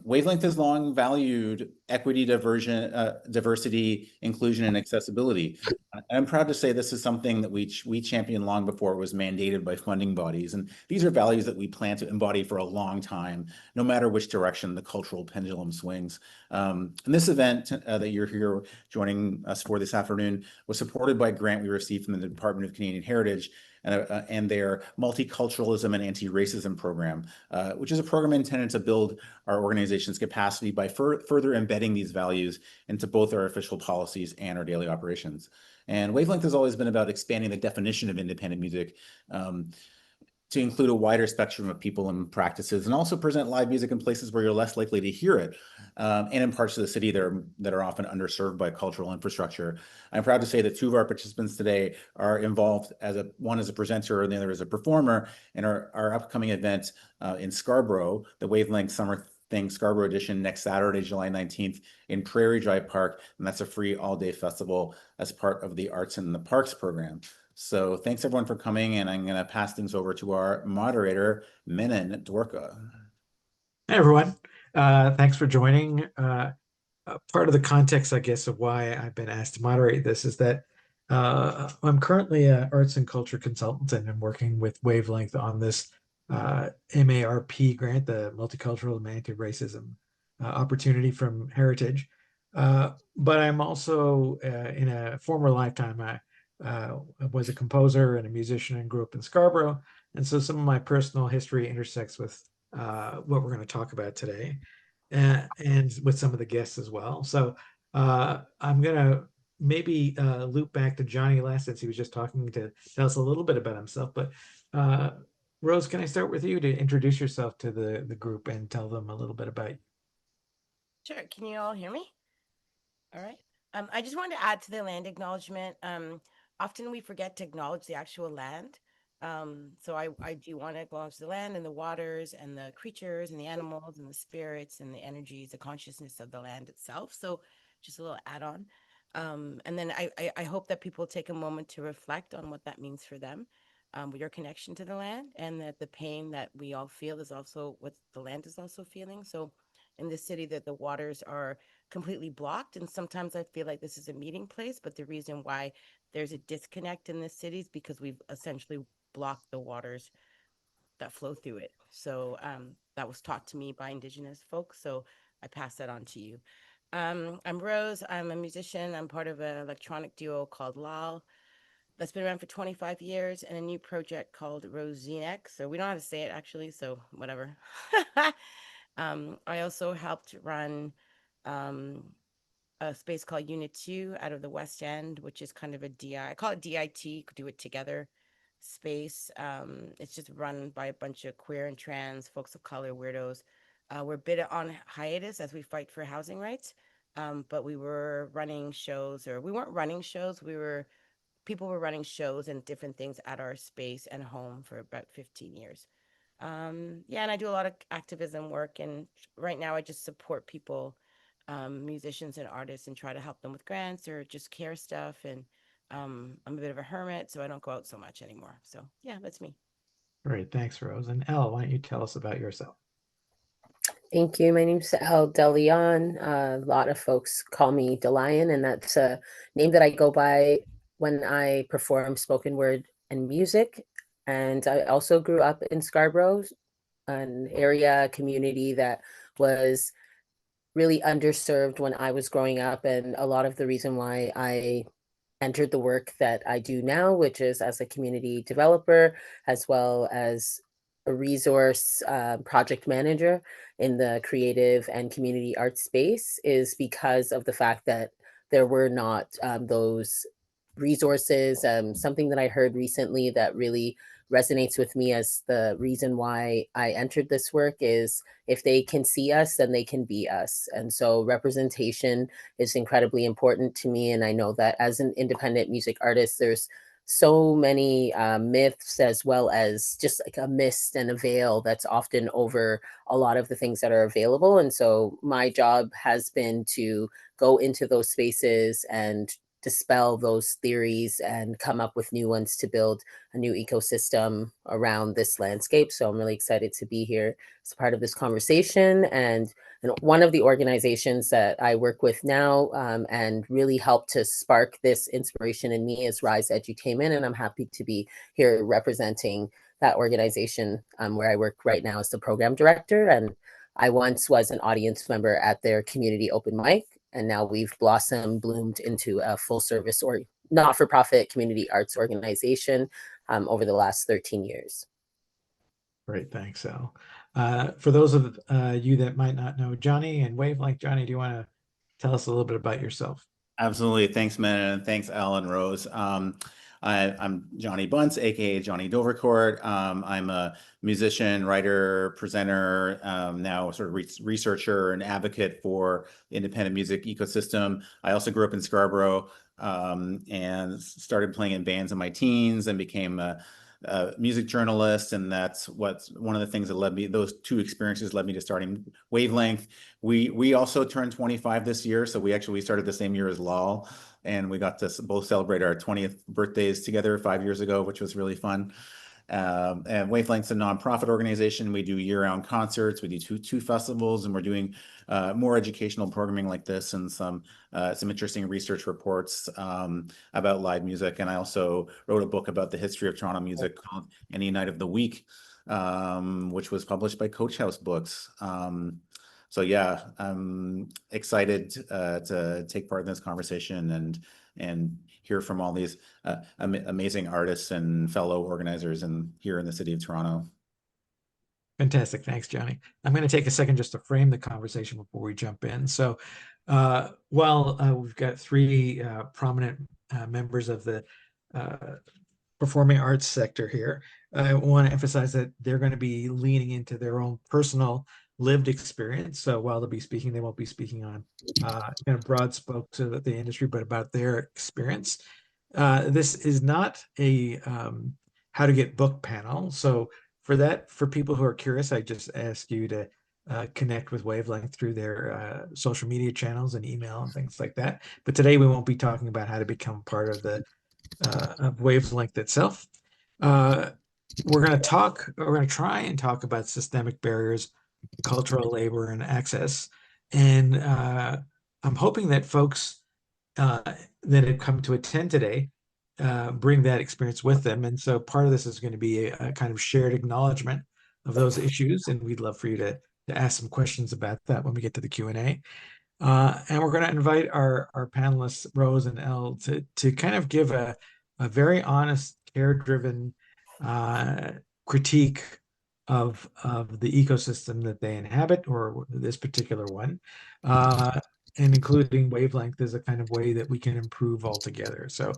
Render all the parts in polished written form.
Wavelength has long valued equity, diversity, inclusion, and accessibility. I'm proud to say this is something that we championed long before it was mandated by funding bodies. And these are values that we plan to embody for a long time, no matter which direction the cultural pendulum swings. And this event that you're here joining us for this afternoon was supported by a grant we received from the Department of Canadian Heritage and their multiculturalism and anti-racism program, which is a program intended to build our organization's capacity by further embedding these values into both our official policies and our daily operations. And Wavelength has always been about expanding the definition of independent music to include a wider spectrum of people and practices, and also present live music in places where you're less likely to hear it, and in parts of the city that are often underserved by cultural infrastructure. I'm proud to say that two of our participants today are involved one as a presenter and the other as a performer in our upcoming event in Scarborough, the Wavelength Summer Thing Scarborough edition, next Saturday, July 19th in Prairie Drive Park. And that's a free all-day festival as part of the Arts in the Parks program. So thanks everyone for coming, and I'm going to pass things over to our moderator, Menon Dwarka. Hey everyone, thanks for joining. Part of the context, I guess, of why I've been asked to moderate this is that I'm currently an arts and culture consultant, and I'm working with Wavelength on this MARP grant, the Multicultural and Anti-Racism opportunity from Heritage. But I'm also, in a former lifetime, I was a composer and a musician and grew up in Scarborough. And so some of my personal history intersects with what we're going to talk about today, and with some of the guests as well. So I'm going to maybe loop back to Johnny last, since he was just talking, to tell us a little bit about himself. But Rose, can I start with you to introduce yourself to the group and tell them a little bit about you? Sure. Can you all hear me? All right. I just wanted to add to the land acknowledgement. Often we forget to acknowledge the actual land. So I do want to acknowledge the land and the waters and the creatures and the animals and the spirits and the energies, the consciousness of the land itself. So just a little add-on. And then I hope that people take a moment to reflect on what that means for them, with your connection to the land, and that the pain that we all feel is also what the land is also feeling. So in the city, that the waters are completely blocked, and sometimes I feel like this is a meeting place, but the reason why there's a disconnect in the cities because we've essentially blocked the waters that flow through it. So that was taught to me by Indigenous folks, so I pass that on to you. I'm Rose. I'm a musician. I'm part of an electronic duo called Elle that's been around for 25 years, and a new project called Rosina. So we don't know how to say it actually, so whatever. I also helped run a space called Unit 2 out of the West End, which is kind of a I call it DIT, do it together space. It's just run by a bunch of queer and trans folks of color, weirdos. We're a bit on hiatus as we fight for housing rights, but we were running shows, or we weren't running shows, people were running shows and different things at our space and home for about 15 years. Yeah, and I do a lot of activism work, and right now I just support people, musicians and artists, and try to help them with grants or just care stuff. And I'm a bit of a hermit, so I don't go out so much anymore. So yeah, that's me. Great, thanks, Rose. And Elle, why don't you tell us about yourself? Thank you. My name's Elle de Lyon. A lot of folks call me de Lyon, and that's a name that I go by when I perform spoken word and music. And I also grew up in Scarborough, an area community that was really underserved when I was growing up. And a lot of the reason why I entered the work that I do now, which is as a community developer, as well as a resource project manager in the creative and community art space, is because of the fact that there were not those resources. Something that I heard recently that really resonates with me as the reason why I entered this work is, if they can see us, then they can be us. And so representation is incredibly important to me. And I know that as an independent music artist, there's so many myths, as well as just like a mist and a veil that's often over a lot of the things that are available. And so my job has been to go into those spaces and dispel those theories and come up with new ones to build a new ecosystem around this landscape. So I'm really excited to be here as part of this conversation. And one of the organizations that I work with now and really helped to spark this inspiration in me is Rise Edutainment. And I'm happy to be here representing that organization where I work right now as the program director. And I once was an audience member at their community open mic, and now we've bloomed into a full service or not-for-profit community arts organization over the last 13 years. Great, thanks, Elle. For those of you that might not know Johnny and Wavelength, Johnny, do you want to tell us a little bit about yourself? Absolutely. Thanks, Menon, and thanks, Elle and Rose. I'm Johnny Bunce, aka Johnny Dovercourt. I'm a musician, writer, presenter, now sort of researcher and advocate for the independent music ecosystem. I also grew up in Scarborough and started playing in bands in my teens and became a music journalist, and that's what's one of the things that led me. Those two experiences led me to starting Wavelength. We also turned 25 this year, so we started the same year as Lyle, and we got to both celebrate our 20th birthdays together 5 years ago, which was really fun. And Wavelength's a nonprofit organization. We do year-round concerts. We do two festivals, and we're doing more educational programming like this and some interesting research reports about live music. And I also wrote a book about the history of Toronto music called Any Night of the Week, which was published by Coach House Books. So yeah, I'm excited to take part in this conversation and hear from all these amazing artists and fellow organizers here in the city of Toronto. Fantastic. Thanks, Johnny. I'm going to take a second just to frame the conversation before we jump in. So we've got three prominent members of the performing arts sector here. I want to emphasize that they're going to be leaning into their own personal lived experience. So while they'll be speaking, they won't be speaking on kind of broad strokes of the industry, but about their experience. This is not a how to get booked panel. So for people who are curious, I just ask you to connect with Wavelength through their social media channels and email and things like that. But today we won't be talking about how to become part of the of Wavelength itself. We're going to try and talk about systemic barriers, cultural labor, and access. And I'm hoping that folks that have come to attend today bring that experience with them. And so part of this is going to be a kind of shared acknowledgement of those issues. And we'd love for you to ask some questions about that when we get to the Q&A. And we're going to invite our panelists, Rose and Elle, to kind of give a very honest, care-driven critique of the ecosystem that they inhabit, or this particular one, and including Wavelength as a kind of way that we can improve altogether. So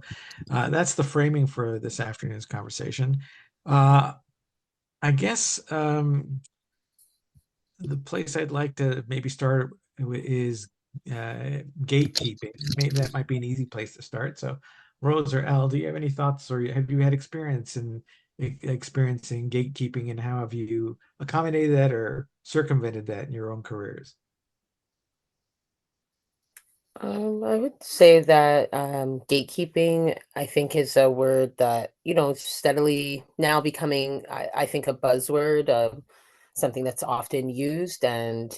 that's the framing for this afternoon's conversation. I guess the place I'd like to maybe start is gatekeeping. Maybe that might be an easy place to start. So Rose or Elle, do you have any thoughts, or have you had experience in experiencing gatekeeping, and how have you accommodated that or circumvented that in your own careers? I would say that gatekeeping, I think, is a word that, steadily now becoming, I think, a buzzword, something that's often used. And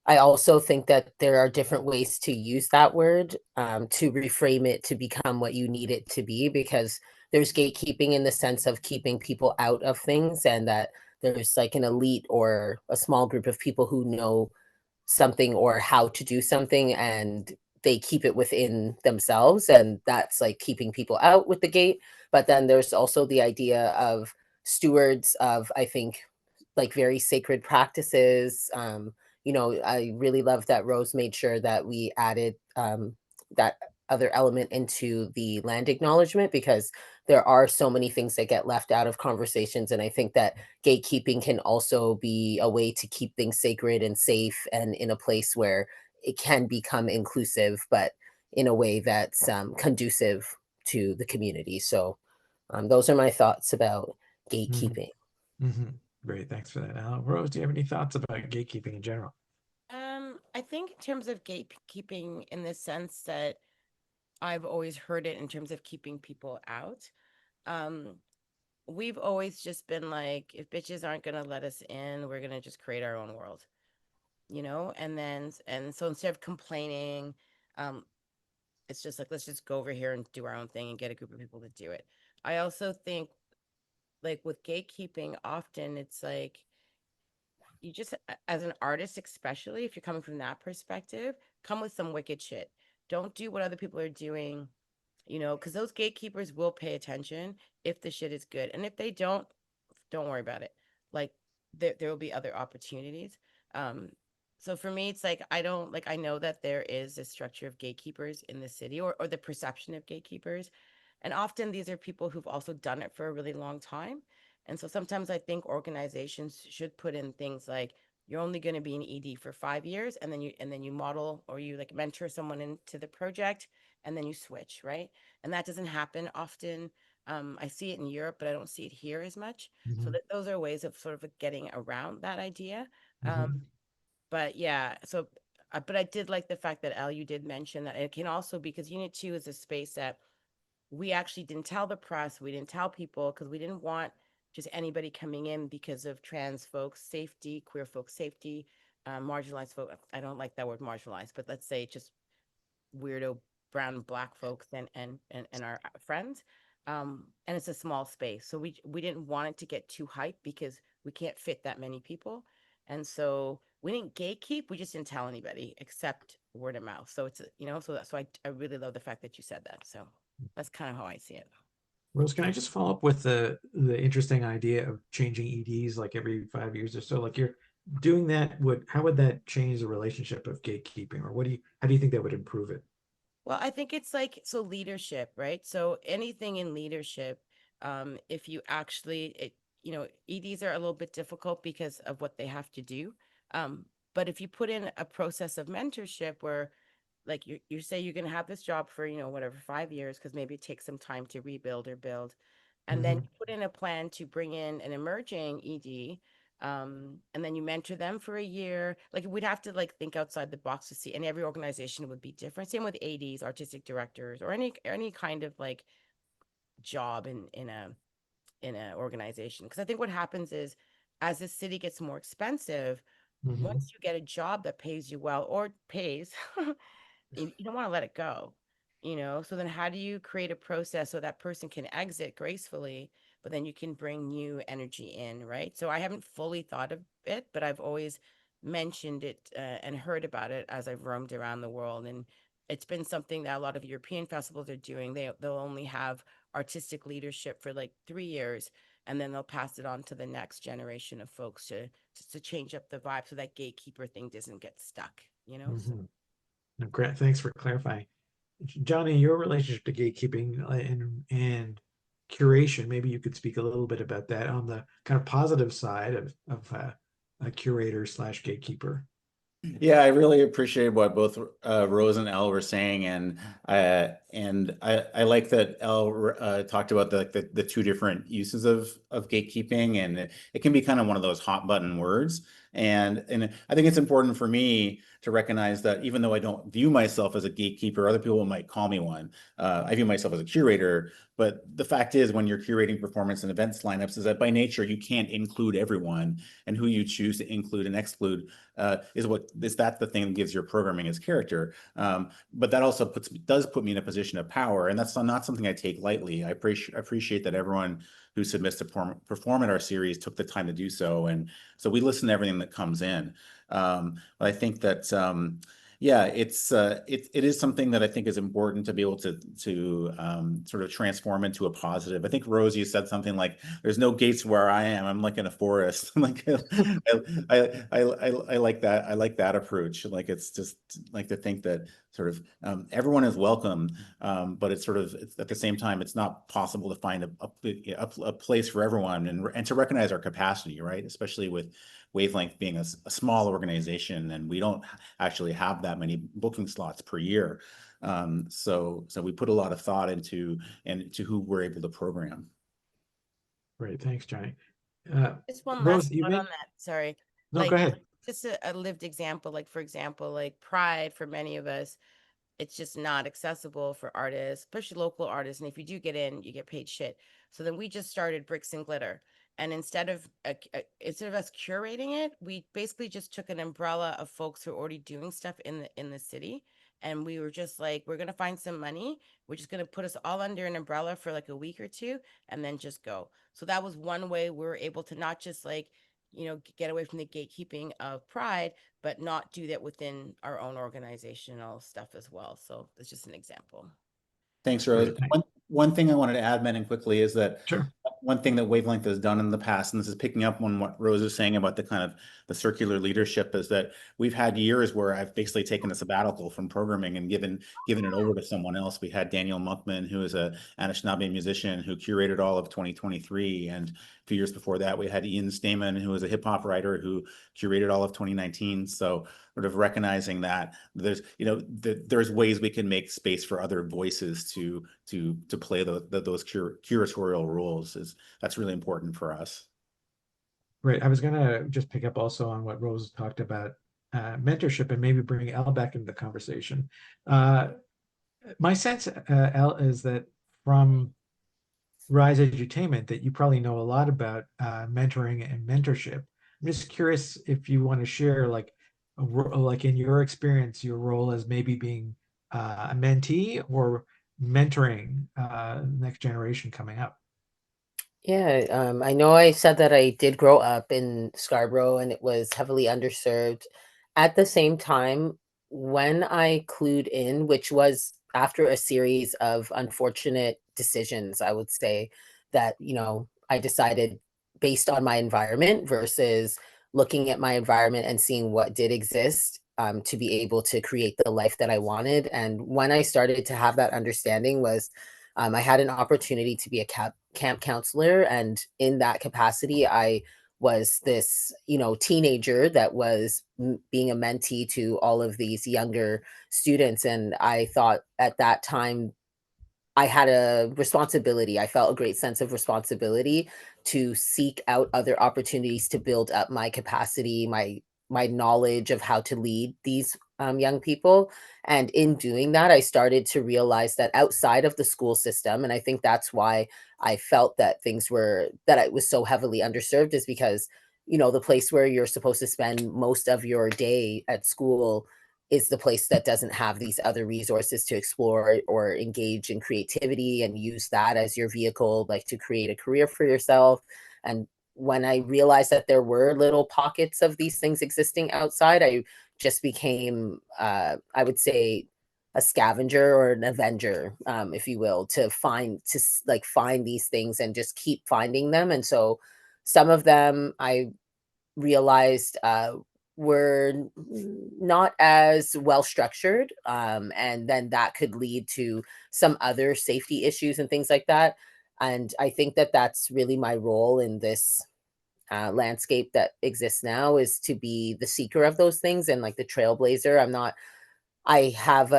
I also think that there are different ways to use that word to reframe it to become what you need it to be, because there's gatekeeping in the sense of keeping people out of things, and that there's like an elite or a small group of people who know something or how to do something, and they keep it within themselves, and that's like keeping people out with the gate. But then there's also the idea of stewards of, I think, like very sacred practices. I really love that Rose made sure that we added that other element into the land acknowledgement, because there are so many things that get left out of conversations. And I think that gatekeeping can also be a way to keep things sacred and safe and in a place where it can become inclusive, but in a way that's conducive to the community. So those are my thoughts about gatekeeping. Mm-hmm. Great, thanks for that, Elle. Rose, do you have any thoughts about gatekeeping in general? I think in terms of gatekeeping, in the sense that I've always heard it in terms of keeping people out. We've always just been like, if bitches aren't gonna let us in, we're gonna just create our own world, and so instead of complaining, um, it's just like, let's just go over here and do our own thing and get a group of people to do it. I also think, like with gatekeeping, often it's like, you just, as an artist, especially if you're coming from that perspective, come with some wicked shit. Don't do what other people are doing, because those gatekeepers will pay attention if the shit is good. And if they don't worry about it. Like, there will be other opportunities. Um, so for me, it's like, I don't like, I know that there is a structure of gatekeepers in the city, or the perception of gatekeepers. And often these are people who've also done it for a really long time. And so sometimes I think organizations should put in things like, you're only going to be an ED for 5 years, and then you model, or you like mentor someone into the project, and then you switch, right? And that doesn't happen often. I see it in Europe, but I don't see it here as much. So Mhm. that those are ways of sort of getting around that idea. Mhm. But yeah, so but I did like the fact that Elle, you did mention that it can also, because Unit 2 is a space that we actually didn't tell the press, we didn't tell people, because we didn't want just anybody coming in because of trans folks' safety, queer folks' safety, marginalized folk. I don't like that word marginalized, but let's say just weirdo brown and black folks and our friends. And it's a small space, so we didn't want it to get too hyped because we can't fit that many people. And so we didn't gatekeep, we just didn't tell anybody except word of mouth. So I really love the fact that you said that. So that's kind of how I see it. Rose, can I just follow up with the interesting idea of changing EDs like every 5 years or so? Like you're doing that, how would that change the relationship of gatekeeping, or how do you think that would improve it? Well, I think it's like, so leadership, right? So anything in leadership, if you actually, EDs are a little bit difficult because of what they have to do. But if you put in a process of mentorship where, like, you say you're going to have this job for, whatever, 5 years, because maybe it takes some time to rebuild or build. And then Mhm. you put in a plan to bring in an emerging ED, and then you mentor them for a year. Like, we'd have to like think outside the box to see, and every organization would be different. Same with ADs, artistic directors, or any kind of like job in a organization. Because I think what happens is, as the city gets more expensive, Mhm. once you get a job that pays you well, or pays, you don't want to let it go, so then how do you create a process so that person can exit gracefully, but then you can bring new energy in, right? So I haven't fully thought of it, but I've always mentioned it, and heard about it as I've roamed around the world. And it's been something that a lot of European festivals are doing. They'll only have artistic leadership for like 3 years, and then they'll pass it on to the next generation of folks to change up the vibe, so that gatekeeper thing doesn't get stuck, so. Mhm. No, great. Thanks for clarifying. Johnny, your relationship to gatekeeping and curation, maybe you could speak a little bit about that on the kind of positive side of a curator slash gatekeeper. Yeah, I really appreciate what both Rose and Elle were saying, and I like that Elle talked about the two different uses of gatekeeping, and it can be kind of one of those hot button words. And I think it's important for me to recognize that even though I don't view myself as a gatekeeper, other people might call me one. I view myself as a curator, but the fact is, when you're curating performance and events lineups, is that by nature you can't include everyone, and who you choose to include and exclude is that the thing that gives your programming its character. But that also does put me in a position of power, and that's not something I take lightly. I appreciate that everyone who submits to perform at our series took the time to do so, and so we listen to everything that comes in. But I think that yeah, it is something that I think is important to be able to sort of transform into a positive. I think Rose, you said something like, "There's no gates where I am. I'm like in a forest." Like I like that. I like that approach. Like, it's just like to think that sort of everyone is welcome, but it's at the same time, it's not possible to find a place for everyone, and to recognize our capacity, right? Especially with Wavelength being a small organization, and we don't actually have that many booking slots per year. So we put a lot of thought into who we're able to program. Great, thanks, Johnny. Just one Rose, last you thought on made that. Sorry. no, go Like, ahead. just a lived example, like, for example, like Pride for many of us, it's just not accessible for artists, especially local artists. And if you do get in, you get paid shit. So then we just started Bricks and Glitter. And instead of us curating it, we basically just took an umbrella of folks who are already doing stuff in the city. And we were just like, we're gonna find some money. We're just gonna put us all under an umbrella for like a week or two, and then just go. So that was one way we were able to not just like, get away from the gatekeeping of Pride, but not do that within our own organizational stuff as well. So that's just an example. Thanks, Rose. Great, thanks. One thing I wanted to add, Menon, quickly is that Sure. one thing that Wavelength has done in the past, and this is picking up on what Rose is saying about the kind of the circular leadership, is that we've had years where I've basically taken a sabbatical from programming and given it over to someone else. We had Daniel Monkman, who is a Anishinaabe musician who curated all of 2023, and a few years before that, we had Ian Stamen, who was a hip hop writer who curated all of 2019. So sort of recognizing that there's there's ways we can make space for other voices to play those curatorial roles. That's really important for us. Right. I was going to just pick up also on what Rose talked about, mentorship, and maybe bring Elle back into the conversation. My sense, Elle, is that from Rise Edutainment that you probably know a lot about mentoring and mentorship. I'm just curious if you want to share, like in your experience, your role as maybe being a mentee or mentoring next generation coming up. Yeah, I know I said that I did grow up in Scarborough and it was heavily underserved. At the same time, when I clued in, which was after a series of unfortunate decisions, I would say that, I decided based on my environment versus looking at my environment and seeing what did exist, to be able to create the life that I wanted. And when I started to have that understanding was I had an opportunity to be a camp counselor. And in that capacity, I was this, teenager that was being a mentee to all of these younger students. And I thought at that time, I had a responsibility. I felt a great sense of responsibility to seek out other opportunities to build up my capacity, my knowledge of how to lead these young people. And in doing that, I started to realize that outside of the school system, and I think that's why I felt that I was so heavily underserved, is because, the place where you're supposed to spend most of your day at school is the place that doesn't have these other resources to explore or engage in creativity and use that as your vehicle, like to create a career for yourself. And when I realized that there were little pockets of these things existing outside, I just became, I would say, a scavenger or an avenger, if you will, to find these things and just keep finding them. And so some of them I realized were not as well structured. And then that could lead to some other safety issues and things like that. And I think that that's really my role in this landscape that exists now, is to be the seeker of those things and like the trailblazer. I have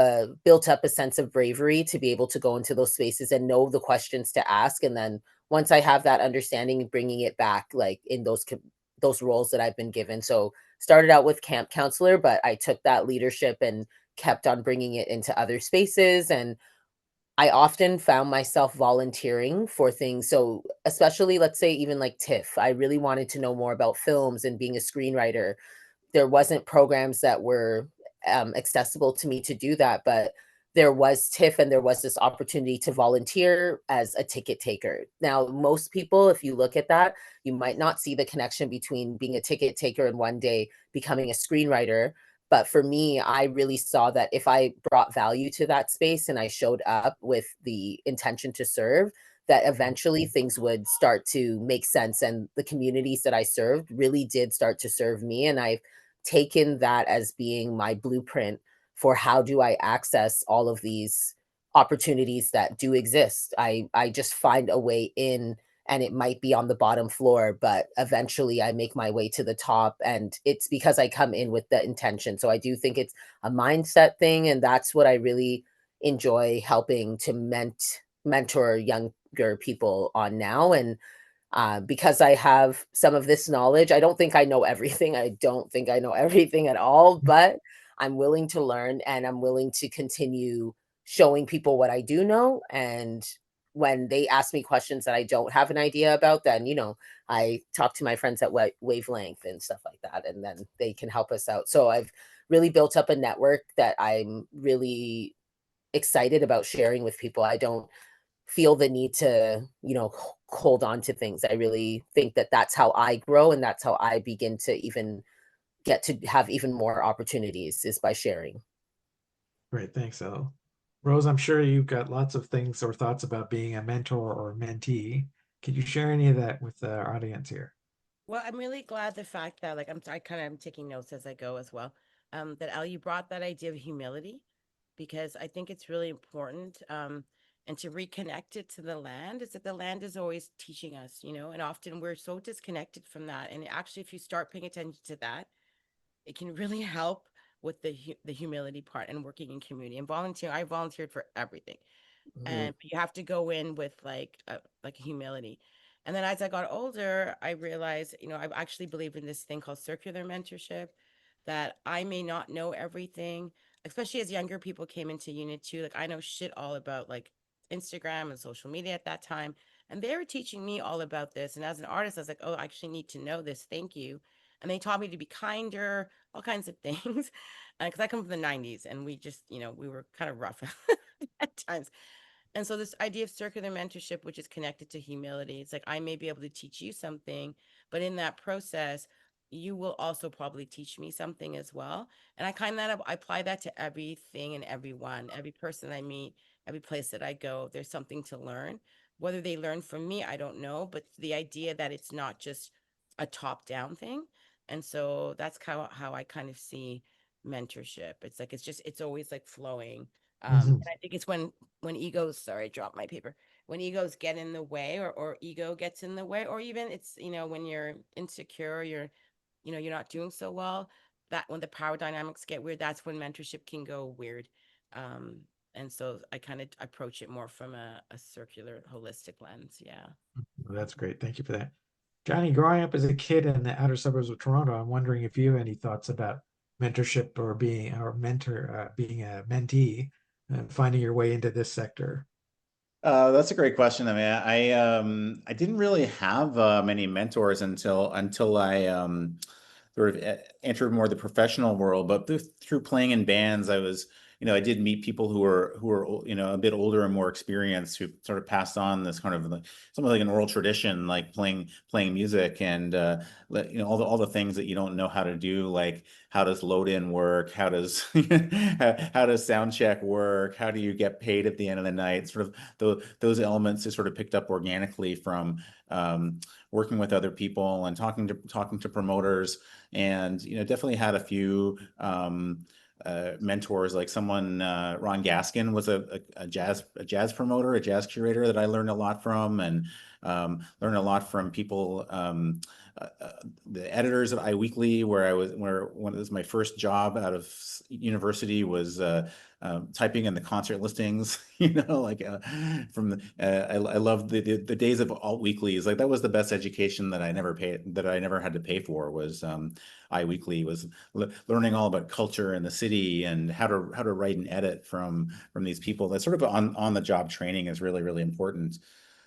built up a sense of bravery to be able to go into those spaces and know the questions to ask. And then once I have that understanding, bringing it back, like in those roles that I've been given. So started out with camp counselor, but I took that leadership and kept on bringing it into other spaces. And I often found myself volunteering for things. So especially, let's say, even like TIFF, I really wanted to know more about films and being a screenwriter. There wasn't programs that were accessible to me to do that, but there was TIFF and there was this opportunity to volunteer as a ticket taker. Now, most people, if you look at that, you might not see the connection between being a ticket taker and one day becoming a screenwriter. But for me, I really saw that if I brought value to that space and I showed up with the intention to serve, that eventually things would start to make sense. And the communities that I served really did start to serve me. And I've taken that as being my blueprint for how do I access all of these opportunities that do exist. I just find a way in, and it might be on the bottom floor, but eventually I make my way to the top. And it's because I come in with the intention. So I do think it's a mindset thing. And that's what I really enjoy helping to mentor younger people on now. And because I have some of this knowledge, I don't think I know everything. I don't think I know everything at all, but I'm willing to learn, and I'm willing to continue showing people what I do know. And when they ask me questions that I don't have an idea about, then, I talk to my friends at Wavelength and stuff like that, and then they can help us out. So I've really built up a network that I'm really excited about sharing with people. I don't feel the need to, hold on to things. I really think that that's how I grow, and that's how I begin to even get to have even more opportunities, is by sharing. Great, thanks, Elle. Rose, I'm sure you've got lots of things or thoughts about being a mentor or mentee. Could you share any of that with our audience here? Well, I'm really glad the fact that, like, I kind of am taking notes as I go as well. That Elle, you brought that idea of humility, because I think it's really important. And to reconnect it to the land, is that the land is always teaching us, and often we're so disconnected from that. And actually, if you start paying attention to that, it can really help with the humility part and working in community and volunteering. I volunteered for everything, and you have to go in with like humility. And then as I got older, I realized, I actually believe in this thing called circular mentorship, that I may not know everything, especially as younger people came into unit 2. Like, I know shit all about like Instagram and social media at that time, and they were teaching me all about this. And as an artist, I was like, oh, I actually need to know this, thank you. And they taught me to be kinder, all kinds of things, because I come from the 90s, and we just, we were kind of rough at times. And so this idea of circular mentorship, which is connected to humility, it's like I may be able to teach you something, but in that process, you will also probably teach me something as well. And I apply that to everything and everyone, every person I meet, every place that I go. There's something to learn. Whether they learn from me, I don't know, but the idea that it's not just a top-down thing. And so that's how I kind of see mentorship. It's like it's always like flowing. And I think it's when egos, sorry, I dropped my paper, when egos get in the way, or ego gets in the way, or even it's, when you're insecure, you're not doing so well, that when the power dynamics get weird, that's when mentorship can go weird. And so I kind of approach it more from a circular, holistic lens. Yeah. Well, that's great. Thank you for that. Johnny, growing up as a kid in the outer suburbs of Toronto, I'm wondering if you have any thoughts about mentorship or being being a mentee, finding your way into this sector. That's a great question. I mean, I didn't really have many mentors until I sort of entered more the professional world. But through playing in bands, I did meet people who were a bit older and more experienced, who sort of passed on this kind of something like an oral tradition, like playing music, and all the things that you don't know how to do, like how does load in work, how does how does sound check work, how do you get paid at the end of the night, sort of those elements is sort of picked up organically from working with other people and talking to promoters, and definitely had a few mentors, like someone, Ron Gaskin was a jazz promoter, a jazz curator that I learned a lot from, and learned a lot from people, the editors of iWeekly, where when it was my first job out of university, was typing in the concert listings, I loved the days of alt weeklies. Like, that was the best education that I never had to pay for, was iWeekly, was learning all about culture in the city and how to write and edit from these people. That sort of on the job training is really, really important.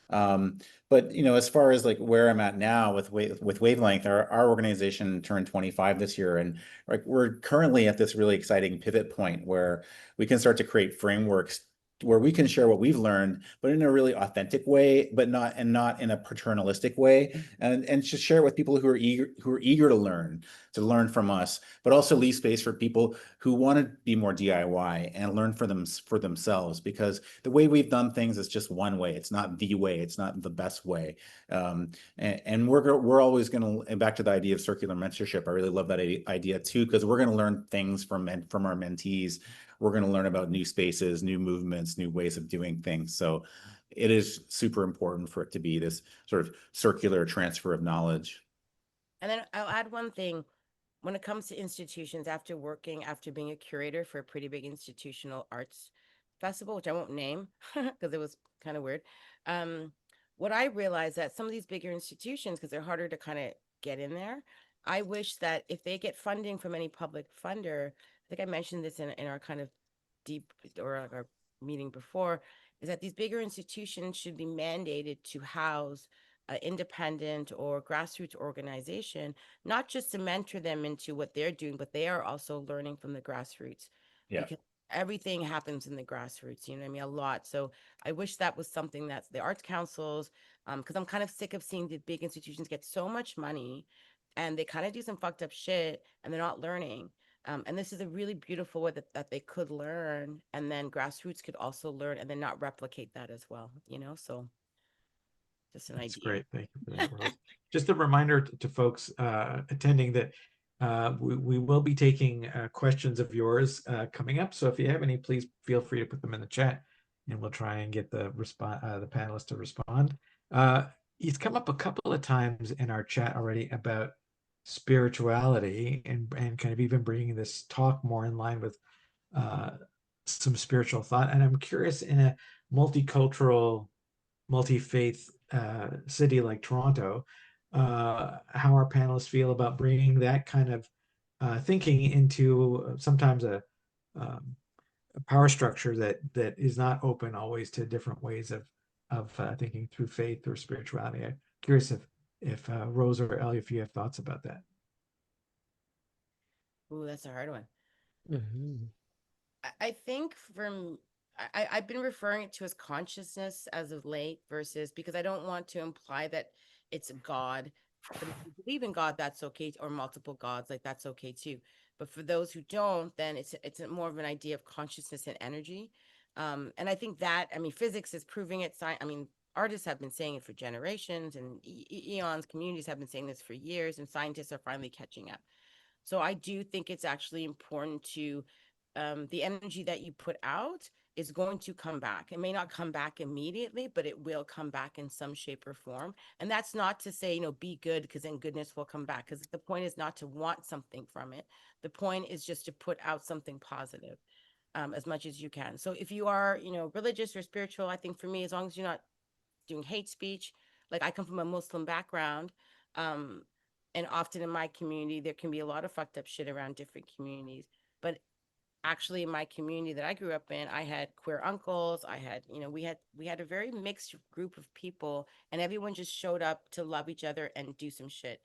But as far as like where I'm at now with Wavelength, our organization turned 25 this year, and like we're currently at this really exciting pivot point where we can start to create frameworks where we can share what we've learned, but in a really authentic way, but not in a paternalistic way, and just share it with people who are eager to learn from us, but also leave space for people who want to be more DIY and learn for themselves, because the way we've done things is just one way. It's not the way. It's not the best way. And we're always going to, back to the idea of circular mentorship. I really love that idea too, because we're going to learn things from our mentees. We're going to learn about new spaces, new movements, new ways of doing things. So it is super important for it to be this sort of circular transfer of knowledge. And then I'll add one thing. When it comes to institutions, after being a curator for a pretty big institutional arts festival, which I won't name because it was kind of weird. What I realized, that some of these bigger institutions, because they're harder to kind of get in there, I wish that if they get funding from any public funder, think I mentioned this in our kind of deep or our meeting before, is that these bigger institutions should be mandated to house independent or grassroots organization, not just to mentor them into what they're doing, but they are also learning from the grassroots. Yeah. Because everything happens in the grassroots, you know what I mean? A lot. So I wish that was something that the arts councils, because I'm kind of sick of seeing the big institutions get so much money and they kind of do some fucked up shit and they're not learning. And this is a really beautiful way that they could learn, and then grassroots could also learn and then not replicate that as well, you know? So just an That's idea. great. Thank you for that, Rose. Just a reminder to folks attending that we will be taking questions of yours coming up. So if you have any, please feel free to put them in the chat, and we'll try and get the panelists to respond. It's come up a couple of times in our chat already about spirituality and kind of even bringing this talk more in line with some spiritual thought. And I'm curious, in a multicultural, multi-faith city like Toronto, how our panelists feel about bringing that kind of thinking into sometimes a power structure that is not open always to different ways of thinking through faith or spirituality. I'm curious if Rose or Elle, if you have thoughts about that. Ooh, that's a hard one. Mhm. I think I've been referring it to as consciousness as of late versus, because I don't want to imply that it's God. But if you believe in God, that's okay, or multiple gods, like that's okay too. But for those who don't, then it's more of an idea of consciousness and energy. And I think that, I mean, physics is proving it. I mean, artists have been saying it for generations, and eons, communities have been saying this for years, and scientists are finally catching up. So I do think it's actually important to the energy that you put out is going to come back. It may not come back immediately, but it will come back in some shape or form. And that's not to say, you know, be good, because then goodness will come back. Because the point is not to want something from it. The point is just to put out something positive as much as you can. So if you are, you know, religious or spiritual, I think for me, as long as you're not doing hate speech, like I come from a Muslim background. Um, and often in my community, there can be a lot of fucked up shit around different communities. But actually in my community that I grew up in, I had queer uncles. I had, you know, we had a very mixed group of people, and everyone just showed up to love each other and do some shit.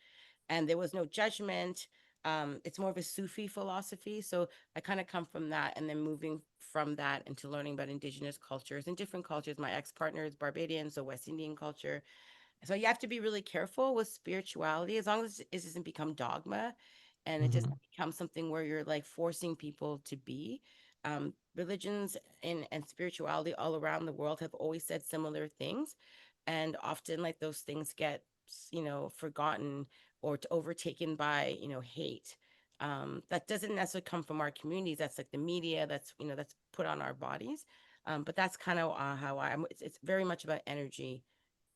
And there was no judgment. It's more of a Sufi philosophy. So I kind of come from that, and then moving from that into learning about indigenous cultures and different cultures. My ex-partner is Barbadian, so West Indian culture. So you have to be really careful with spirituality, as long as it doesn't become dogma and it doesn't become something where you're like forcing people to be. Religions and spirituality all around the world have always said similar things. And often, like, those things get, you know, forgotten or overtaken by, you know, hate. That doesn't necessarily come from our communities. That's like the media that's, you know, that's put on our bodies. But that's kind of how it's very much about energy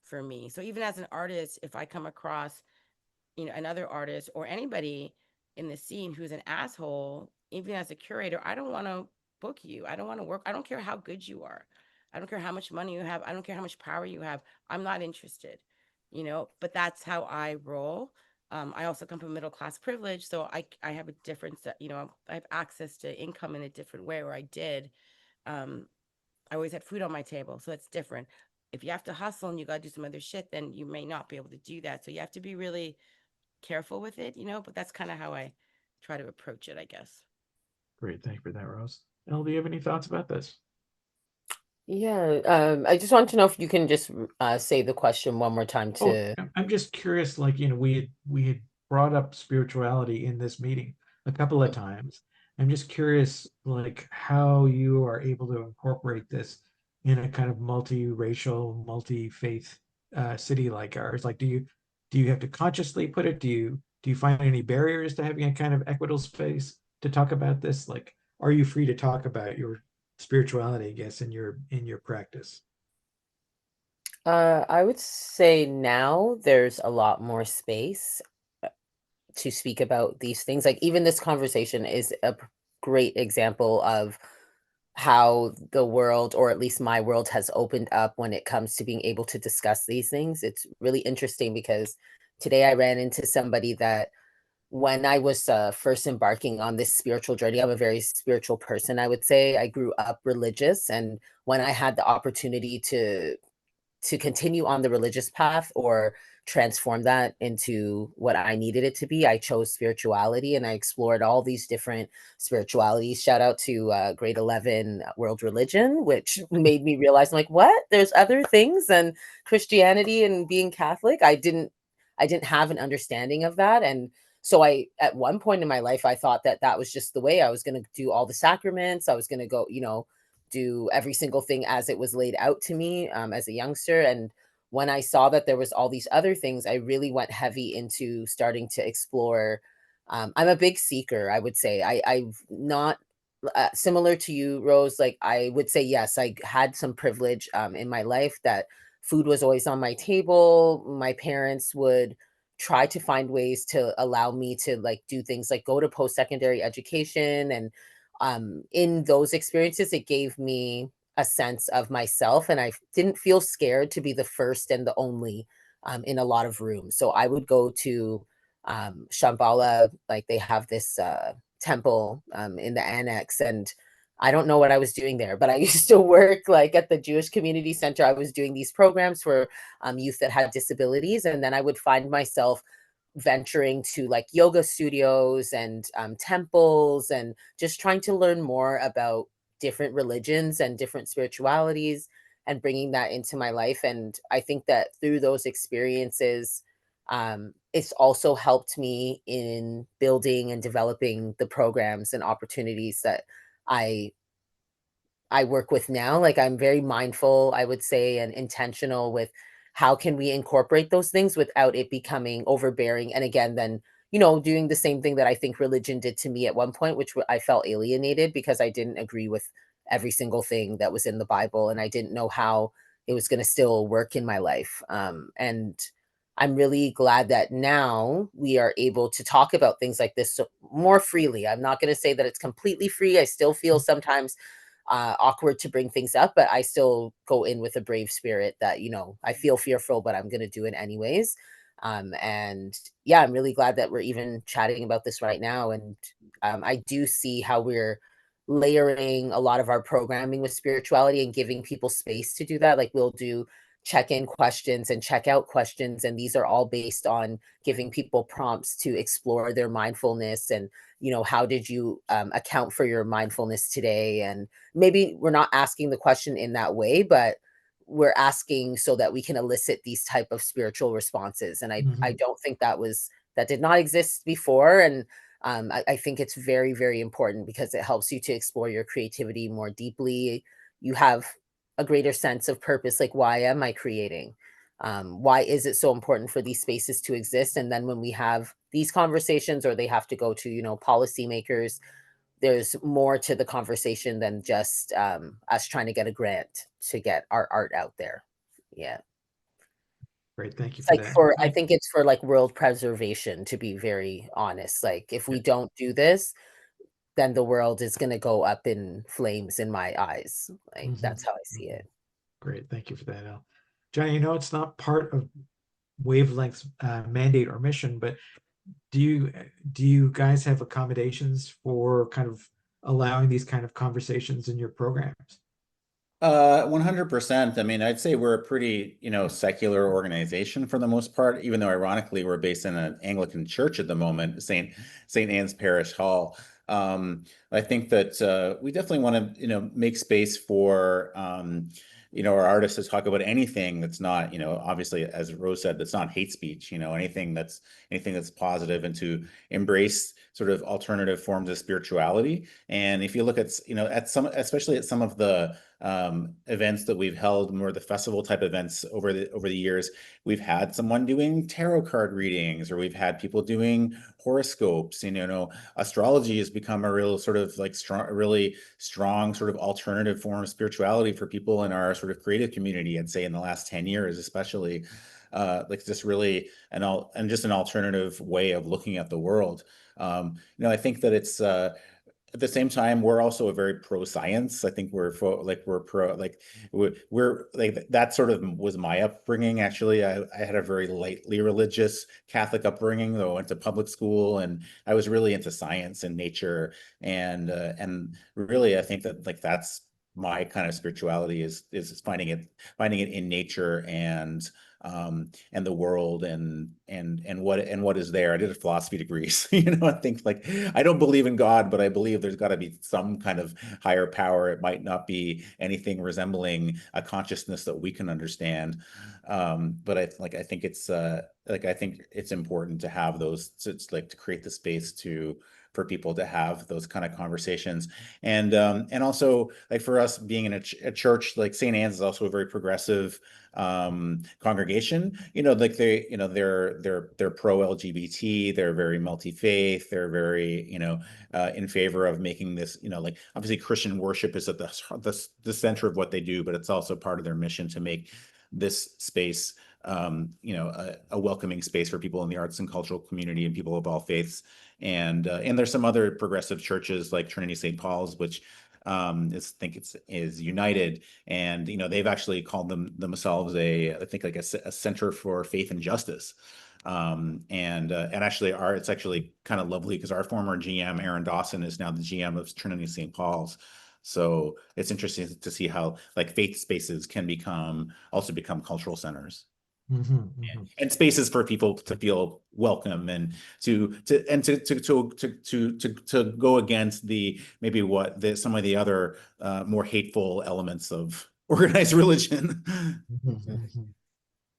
for me. So even as an artist, if I come across, you know, another artist or anybody in the scene who's an asshole, even as a curator, I don't want to book you. I don't want to work. I don't care how good you are. I don't care how much money you have. I don't care how much power you have. I'm not interested, you know, but that's how I roll. I also come from middle class privilege, so I have a difference that, you know, I have access to income in a different way, or I did. Um, I always had food on my table, so it's different. If you have to hustle and you got to do some other shit, then you may not be able to do that. So you have to be really careful with it, you know, but that's kind of how I try to approach it, I guess. Great, thank you for that, Rose. Elle, do you have any thoughts about this? Yeah, I just want to know if you can just say the question one more time Oh, to. I'm just curious, like, you know, we had brought up spirituality in this meeting a couple of times. I'm just curious, like, how you are able to incorporate this in a kind of multiracial, multi-faith city like ours. Like, do you have to consciously put it? Do you find any barriers to having a kind of equitable space to talk about this? Like, are you free to talk about your spirituality, I guess, in your practice? I would say now there's a lot more space to speak about these things. Like, even this conversation is a great example of how the world, or at least my world, has opened up when it comes to being able to discuss these things. It's really interesting because today I ran into somebody that when I was first embarking on this spiritual journey, I'm a very spiritual person, I would say. I grew up religious, and when I had the opportunity to continue on the religious path or transform that into what I needed it to be, I chose spirituality and I explored all these different spiritualities. Shout out to grade 11 world religion, which made me realize, I'm like, what? There's other things than Christianity and being Catholic. I didn't have an understanding of that. And so at one point in my life, I thought that that was just the way I was going to do all the sacraments. I was going to go, do every single thing as it was laid out to me as a youngster. And when I saw that there was all these other things, I really went heavy into starting to explore. I'm a big seeker, I would say. I've not similar to you, Rose. Like, I would say, yes, I had some privilege in my life that food was always on my table. My parents would try to find ways to allow me to like do things like go to post-secondary education. And in those experiences, it gave me a sense of myself, and I didn't feel scared to be the first and the only in a lot of rooms. So I would go to Shambhala, like they have this temple in the annex, and I don't know what I was doing there, but I used to work like at the Jewish Community Center. I was doing these programs for youth that had disabilities, and then I would find myself venturing to like yoga studios and temples and just trying to learn more about different religions and different spiritualities and bringing that into my life. And I think that through those experiences, it's also helped me in building and developing the programs and opportunities that I I work with now. Like, I'm very mindful, I would say, and intentional with how can we incorporate those things without it becoming overbearing. And again, then, doing the same thing that I think religion did to me at one point, which I felt alienated because I didn't agree with every single thing that was in the Bible. And I didn't know how it was going to still work in my life. And I'm really glad that now we are able to talk about things like this more freely. I'm not going to say that it's completely free. I still feel sometimes awkward to bring things up, but I still go in with a brave spirit that, I feel fearful, but I'm going to do it anyways. And yeah, I'm really glad that we're even chatting about this right now. And I do see how we're layering a lot of our programming with spirituality and giving people space to do that. Like, we'll do check-in questions and check-out questions, and these are all based on giving people prompts to explore their mindfulness and, how did you account for your mindfulness today? And maybe we're not asking the question in that way, but we're asking so that we can elicit these type of spiritual responses. And I don't think that did not exist before. And I think it's very, very important because it helps you to explore your creativity more deeply. You have a greater sense of purpose. Like, why am I creating? Why is it so important for these spaces to exist? And then when we have these conversations, or they have to go to, policymakers, there's more to the conversation than just us trying to get a grant to get our art out there. Yeah. Great. Thank you It's for like that. I think it's for like world preservation, to be very honest. Like, if we don't do this, then the world is going to go up in flames in my eyes. Like, that's how I see it. Great. Thank you for that, Elle. Johnny, it's not part of Wavelength's mandate or mission, but do you guys have accommodations for kind of allowing these kind of conversations in your programs? 100%. I mean, I'd say we're a pretty, secular organization for the most part, even though ironically we're based in an Anglican church at the moment, St. Anne's Parish Hall. I think that we definitely want to, make space for, our artists to talk about anything that's not, obviously, as Rose said, that's not hate speech, anything that's positive, and to embrace sort of alternative forms of spirituality. And if you look at, especially at some of the events that we've held, more the festival type events over the years, we've had someone doing tarot card readings, or we've had people doing horoscopes. And astrology has become a real sort of like really strong sort of alternative form of spirituality for people in our sort of creative community. I'd say in the last 10 years, especially, like just really just an alternative way of looking at the world. I think that it's at the same time, we're also a very pro science. I think we're like that sort of was my upbringing. Actually, I had a very lightly religious Catholic upbringing, though I went to public school, and I was really into science and nature, and really I think that like that's my kind of spirituality is finding it in nature and the world and what is there. I did a philosophy degree, so, I think like I don't believe in God, but I believe there's got to be some kind of higher power. It might not be anything resembling a consciousness that we can understand, but I think it's important to have those. It's like to create the space for people to have those kind of conversations, and also like for us being in a church, like St. Anne's is also a very progressive congregation. Like they're pro LGBT, they're very multi-faith, they're very in favor of making this, like obviously Christian worship is at the center of what they do, but it's also part of their mission to make this space a welcoming space for people in the arts and cultural community and people of all faiths. And there's some other progressive churches like Trinity St. Paul's, which is united, and they've actually called themselves I think like a center for faith and justice. And actually it's actually kind of lovely because our former GM Aaron Dawson is now the GM of Trinity St. Paul's. So it's interesting to see how like faith spaces can also become cultural centers. And spaces for people to feel welcome and to go against some of the other more hateful elements of organized religion.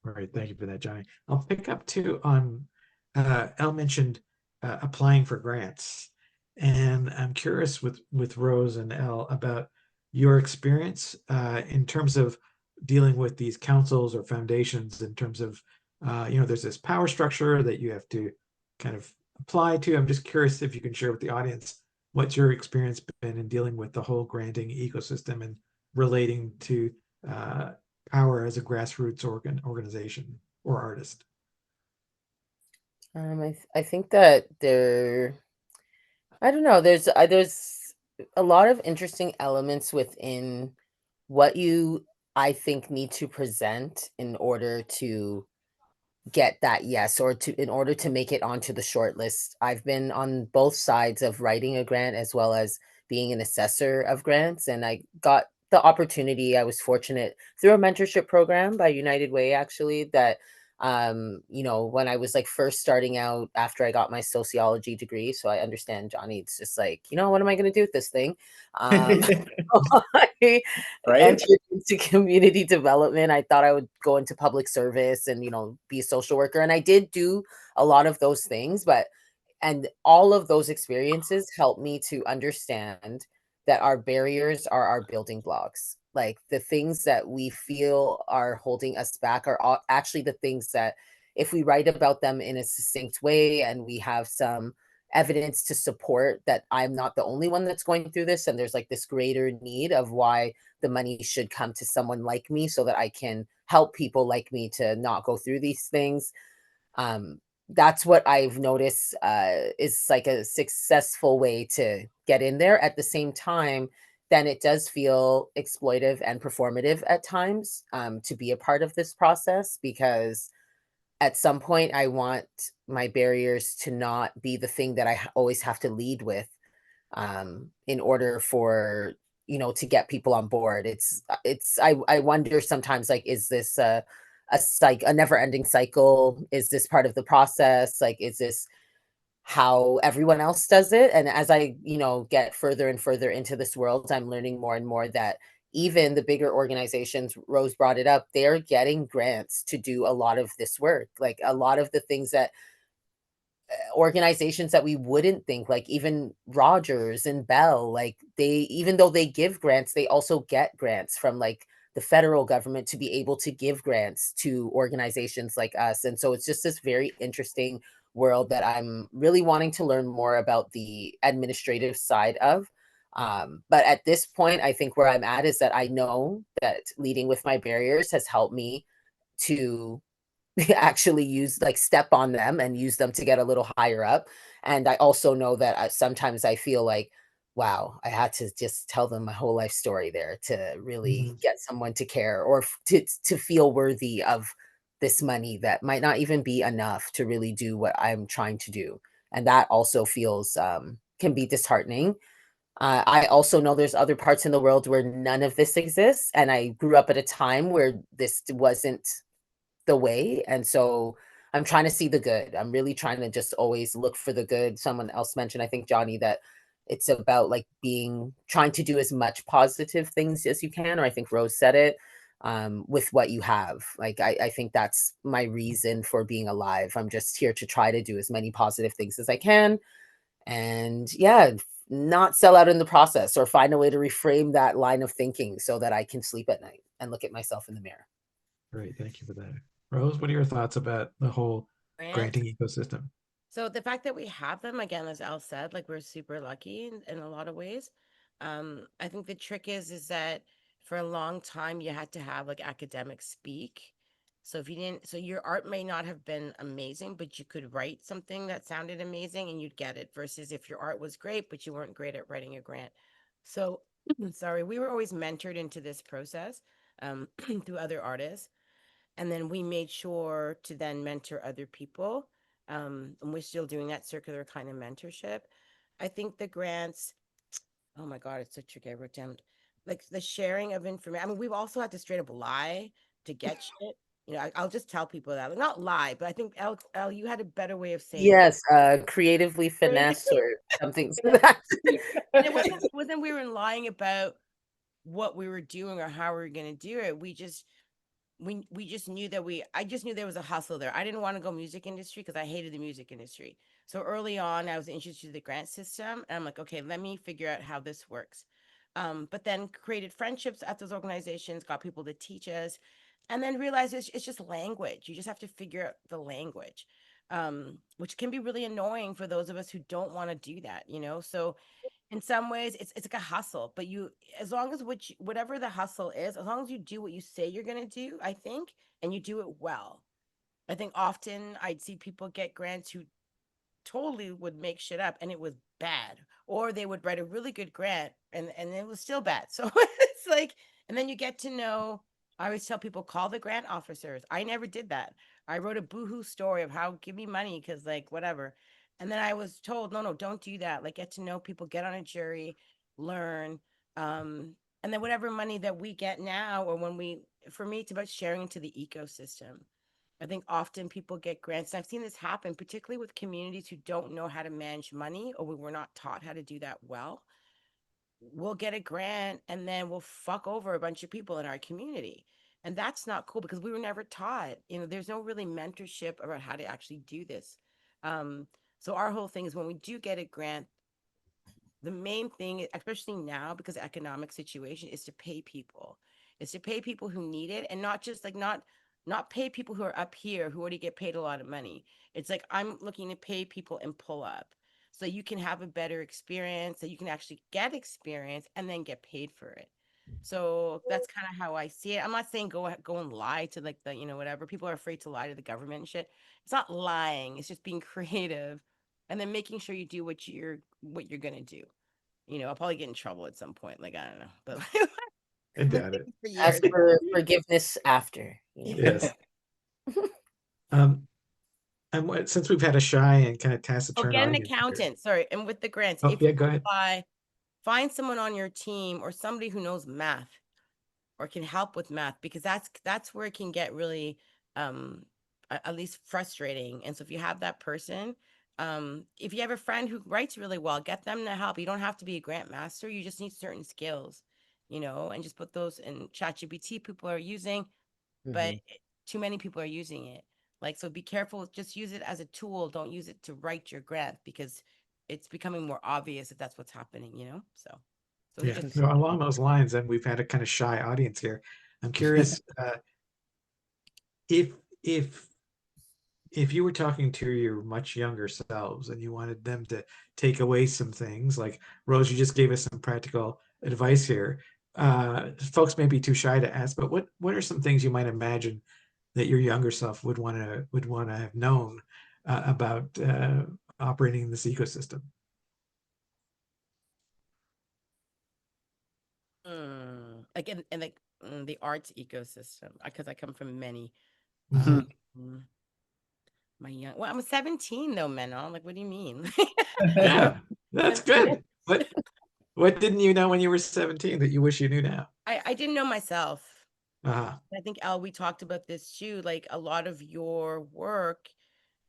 All right, thank you for that, Johnny. I'll pick up too on Elle mentioned applying for grants, and I'm curious with Rose and Elle about your experience in terms of dealing with these councils or foundations in terms of there's this power structure that you have to kind of apply to. I'm just curious if you can share with the audience what's your experience been in dealing with the whole granting ecosystem and relating to power as a grassroots organization or artist. I think that I don't know, there's a lot of interesting elements within what I think need to present in order to get that yes, or in order to make it onto the short list. I've been on both sides of writing a grant as well as being an assessor of grants, and I got the opportunity. I was fortunate through a mentorship program by United Way, actually, that when I was like first starting out after I got my sociology degree. So I understand, Johnny, it's just like, what am I going to do with this thing? I entered into community development. I thought I would go into public service and, be a social worker. And I did do a lot of those things, and all of those experiences helped me to understand that our barriers are our building blocks. Like the things that we feel are holding us back are actually the things that if we write about them in a succinct way and we have some evidence to support that I'm not the only one that's going through this, and there's like this greater need of why the money should come to someone like me so that I can help people like me to not go through these things. That's what I've noticed is like a successful way to get in there. At the same time, then it does feel exploitive and performative at times to be a part of this process, because at some point I want my barriers to not be the thing that I always have to lead with in order for, to get people on board. I wonder sometimes, like, is this a never ending cycle? Is this part of the process? Like, is this how everyone else does it? And as I, get further and further into this world, I'm learning more and more that even the bigger organizations, Rose brought it up, they're getting grants to do a lot of this work. Like a lot of the things that organizations that we wouldn't think, like even Rogers and Bell, like even though they give grants, they also get grants from like the federal government to be able to give grants to organizations like us. And so it's just this very interesting world that I'm really wanting to learn more about the administrative side of. But at this point, I think where I'm at is that I know that leading with my barriers has helped me to actually step on them and use them to get a little higher up. And I also know that sometimes I feel like wow, I had to just tell them my whole life story there to really Mhm. get someone to care or to feel worthy of this money that might not even be enough to really do what I'm trying to do. And that also feels can be disheartening. I also know there's other parts in the world where none of this exists, and I grew up at a time where this wasn't the way. And so I'm trying to see the good. I'm really trying to just always look for the good. Someone else mentioned, I think Johnny, that it's about like trying to do as much positive things as you can, or I think Rose said it, with what you have. Like, I think that's my reason for being alive. I'm just here to try to do as many positive things as I can. And yeah, not sell out in the process or find a way to reframe that line of thinking so that I can sleep at night and look at myself in the mirror. Great, thank you for that. Rose, what are your thoughts about the whole Grants. granting ecosystem? So the fact that we have them, again, as Elle said, like we're super lucky in a lot of ways. I think the trick is that for a long time you had to have like academic speak. So if you didn't, so your art may not have been amazing, but you could write something that sounded amazing and you'd get it. Versus if your art was great, but you weren't great at writing a grant. So sorry, we were always mentored into this process through other artists. And then we made sure to then mentor other people. And we're still doing that circular kind of mentorship. I think the grants, oh my God, it's so tricky. I wrote down like the sharing of information. I mean, we've also had to straight up lie to get shit. You know, I'll just tell people that, like, not lie, but I think Elle, you had a better way of saying Yes, creatively finesse or something. and it wasn't we were lying about what we were doing or how we were going to do it. We just knew that I just knew there was a hustle there. I didn't want to go music industry because I hated the music industry. So early on, I was introduced to the grant system, and I'm like, okay, let me figure out how this works. But then created friendships at those organizations, got people to teach us, and then realized it's just language. You just have to figure out the language, which can be really annoying for those of us who don't want to do that, you know? So in some ways it's like a hustle, but you, as long as whatever the hustle is, as long as you do what you say you're going to do, I think, and you do it well. I think often I'd see people get grants who totally would make shit up and it was bad, or they would write a really good grant and it was still bad. So it's like, and then you get to know, I always tell people, call the grant officers. I never did that. I wrote a boohoo story of how give me money because like whatever, and then I was told, no, don't do that. Like, get to know people, get on a jury, learn, and then whatever money that we get now, or when we, for me, it's about sharing into the ecosystem. I think often people get grants. And I've seen this happen, particularly with communities who don't know how to manage money, or we were not taught how to do that well. We'll get a grant and then we'll fuck over a bunch of people in our community. And that's not cool because we were never taught. You know, there's no really mentorship about how to actually do this. So our whole thing is when we do get a grant, the main thing, especially now because the economic situation, is to pay people. Is to pay people who need it, and not just like not pay people who are up here who already get paid a lot of money. It's like I'm looking to pay people and pull up so you can have a better experience, so you can actually get experience and then get paid for it. So that's kind of how I see it. I'm not saying go and lie to like the, you know, whatever. People are afraid to lie to the government and shit. It's not lying. It's just being creative and then making sure you do what you're gonna do. You know, I'll probably get in trouble at some point. Like, I don't know, but I I've been doubt it. thinking for Ask years. for forgiveness after. Yes. Um, and since we've had a shy and kind of Oh, taciturn get an audience here. accountant. Sorry, and with the grants, Oh, if yeah, you go ahead. apply, find someone on your team or somebody who knows math or can help with math, because that's where it can get really at least frustrating. And so if you have that person, if you have a friend who writes really well, get them to help. You don't have to be a grant master, you just need certain skills, you know, and just put those in. ChatGPT people are using, but Mhm. too many people are using it. Like, so be careful, just use it as a tool, don't use it to write your grant, because it's becoming more obvious that that's what's happening, you know. So Yeah, just no, along those lines, and we've had a kind of shy audience here. I'm curious, if if if you were talking to your much younger selves and you wanted them to take away some things, like Rose, you just gave us some practical advice here. Folks may be too shy to ask, but what are some things you might imagine that your younger self would want to have known about operating in this ecosystem? like in like the arts ecosystem, because I come from many. Mhm. Mm, my young, well, I'm 17 though, Menon. Like, what do you mean? Yeah, that's good. What didn't you know when you were 17 that you wish you knew now? I didn't know myself. Uh-huh. I think, Elle, we talked about this too. Like, a lot of your work,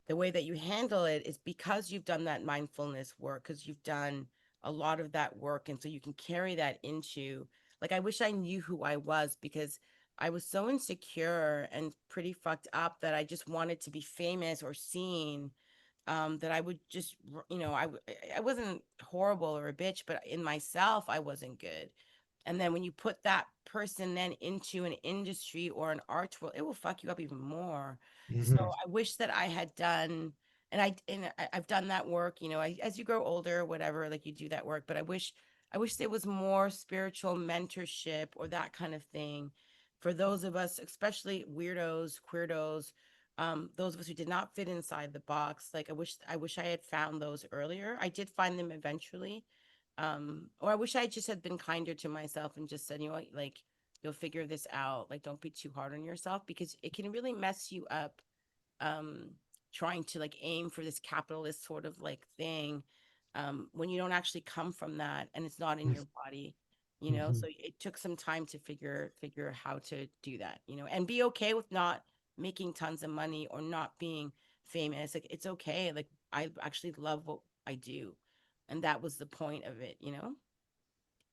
the way that you handle it is because you've done that mindfulness work, because you've done a lot of that work. And so you can carry that into, like, I wish I knew who I was, because I was so insecure and pretty fucked up that I just wanted to be famous or seen, that I would just, I wasn't horrible or a bitch, but in myself, I wasn't good. And then when you put that person then into an industry or an art world, it will fuck you up even more. So Mhm. I wish that I had done, I've done that work, as you grow older, whatever, like you do that work. But I wish there was more spiritual mentorship or that kind of thing for those of us, especially weirdos, queerdos, those of us who did not fit inside the box. Like, I wish I had found those earlier. I did find them eventually. Or I wish I just had been kinder to myself and just said, you know what, like, you'll figure this out. Like, don't be too hard on yourself, because it can really mess you up, um trying to like aim for this capitalist sort of like thing, when you don't actually come from that and it's not in your body. Mhm. So it took some time to figure how to do that, and be okay with not making tons of money or not being famous. Like, it's okay. Like, I actually love what I do, and that was the point of it.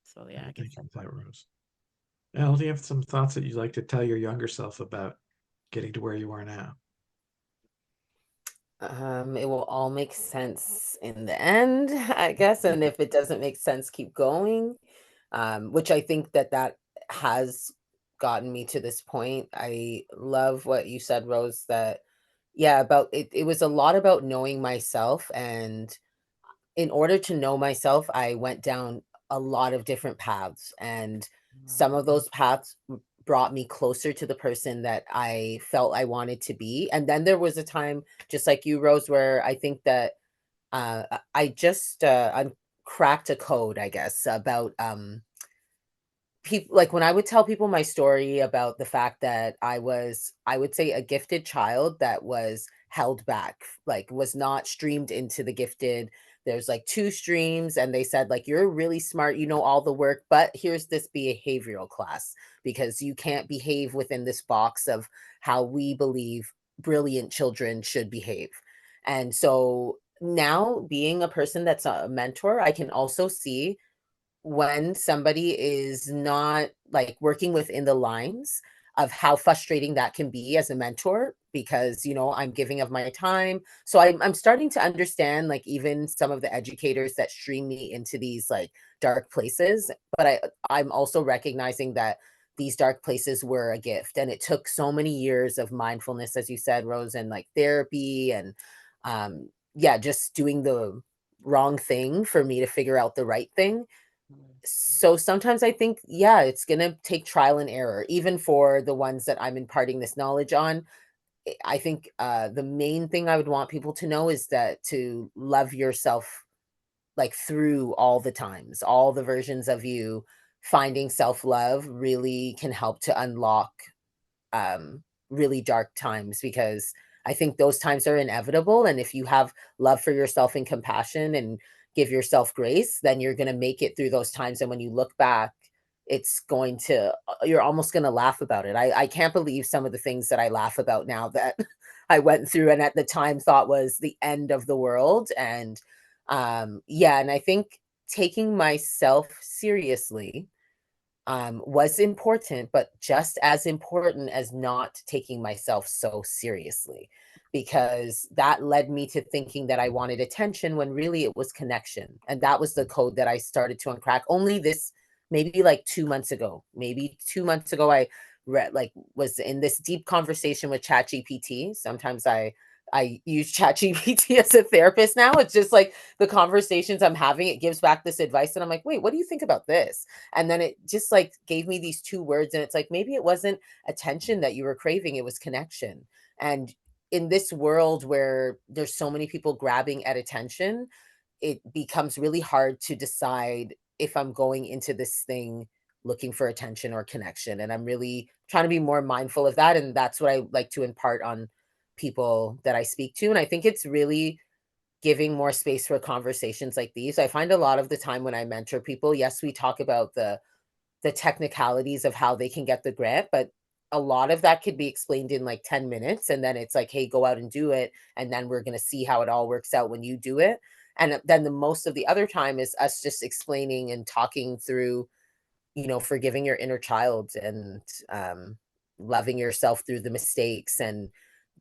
So yeah, I guess Thank you that's for part that, of it. Rose. Elle, do you have some thoughts that you'd like to tell your younger self about getting to where you are now? It will all make sense in the end, I guess. And if it doesn't make sense, keep going. Which I think that has gotten me to this point. I love what you said, Rose, that yeah, about it, it was a lot about knowing myself. And in order to know myself, I went down a lot of different paths. And some of those paths brought me closer to the person that I felt I wanted to be. And then there was a time, just like you, Rose, where I think that I just cracked a code, I guess, about people. Like when I would tell people my story about the fact that I would say, a gifted child that was held back, like was not streamed into the gifted. There's like two streams, and they said, like, you're really smart, you know all the work, but here's this behavioral class because you can't behave within this box of how we believe brilliant children should behave. And so now, being a person that's a mentor, I can also see when somebody is not like working within the lines of how frustrating that can be as a mentor, because I'm giving of my time. So I'm starting to understand, like, even some of the educators that stream me into these like dark places, but I'm also recognizing that these dark places were a gift, and it took so many years of mindfulness, as you said, Rose, and like therapy, and yeah, just doing the wrong thing for me to figure out the right thing. So sometimes I think, yeah, it's going to take trial and error, even for the ones that I'm imparting this knowledge on. I think the main thing I would want people to know is that to love yourself, like, through all the times, all the versions of you. Finding self-love really can help to unlock really dark times, because I think those times are inevitable. And if you have love for yourself and compassion and give yourself grace, then you're going to make it through those times. And when you look back, it's going to, you're almost going to laugh about it. I can't believe some of the things that I laugh about now that I went through and at the time thought was the end of the world. And yeah, and I think taking myself seriously was important, but just as important as not taking myself so seriously, because that led me to thinking that I wanted attention when really it was connection. And that was the code that I started to uncrack only this, maybe like 2 months ago. Maybe 2 months ago, I like was in this deep conversation with ChatGPT. Sometimes I use ChatGPT as a therapist now. It's just like the conversations I'm having, it gives back this advice. And I'm like, wait, what do you think about this? And then it just like gave me these two words. And it's like, maybe it wasn't attention that you were craving, it was connection. And in this world where there's so many people grabbing at attention, it becomes really hard to decide if I'm going into this thing looking for attention or connection. And I'm really trying to be more mindful of that. And that's what I like to impart on people that I speak to. And I think it's really giving more space for conversations like these. I find a lot of the time when I mentor people, yes, we talk about the technicalities of how they can get the grant, but a lot of that could be explained in like 10 minutes. And then it's like, hey, go out and do it. And then we're going to see how it all works out when you do it. And then the most of the other time is us just explaining and talking through, you know, forgiving your inner child and loving yourself through the mistakes and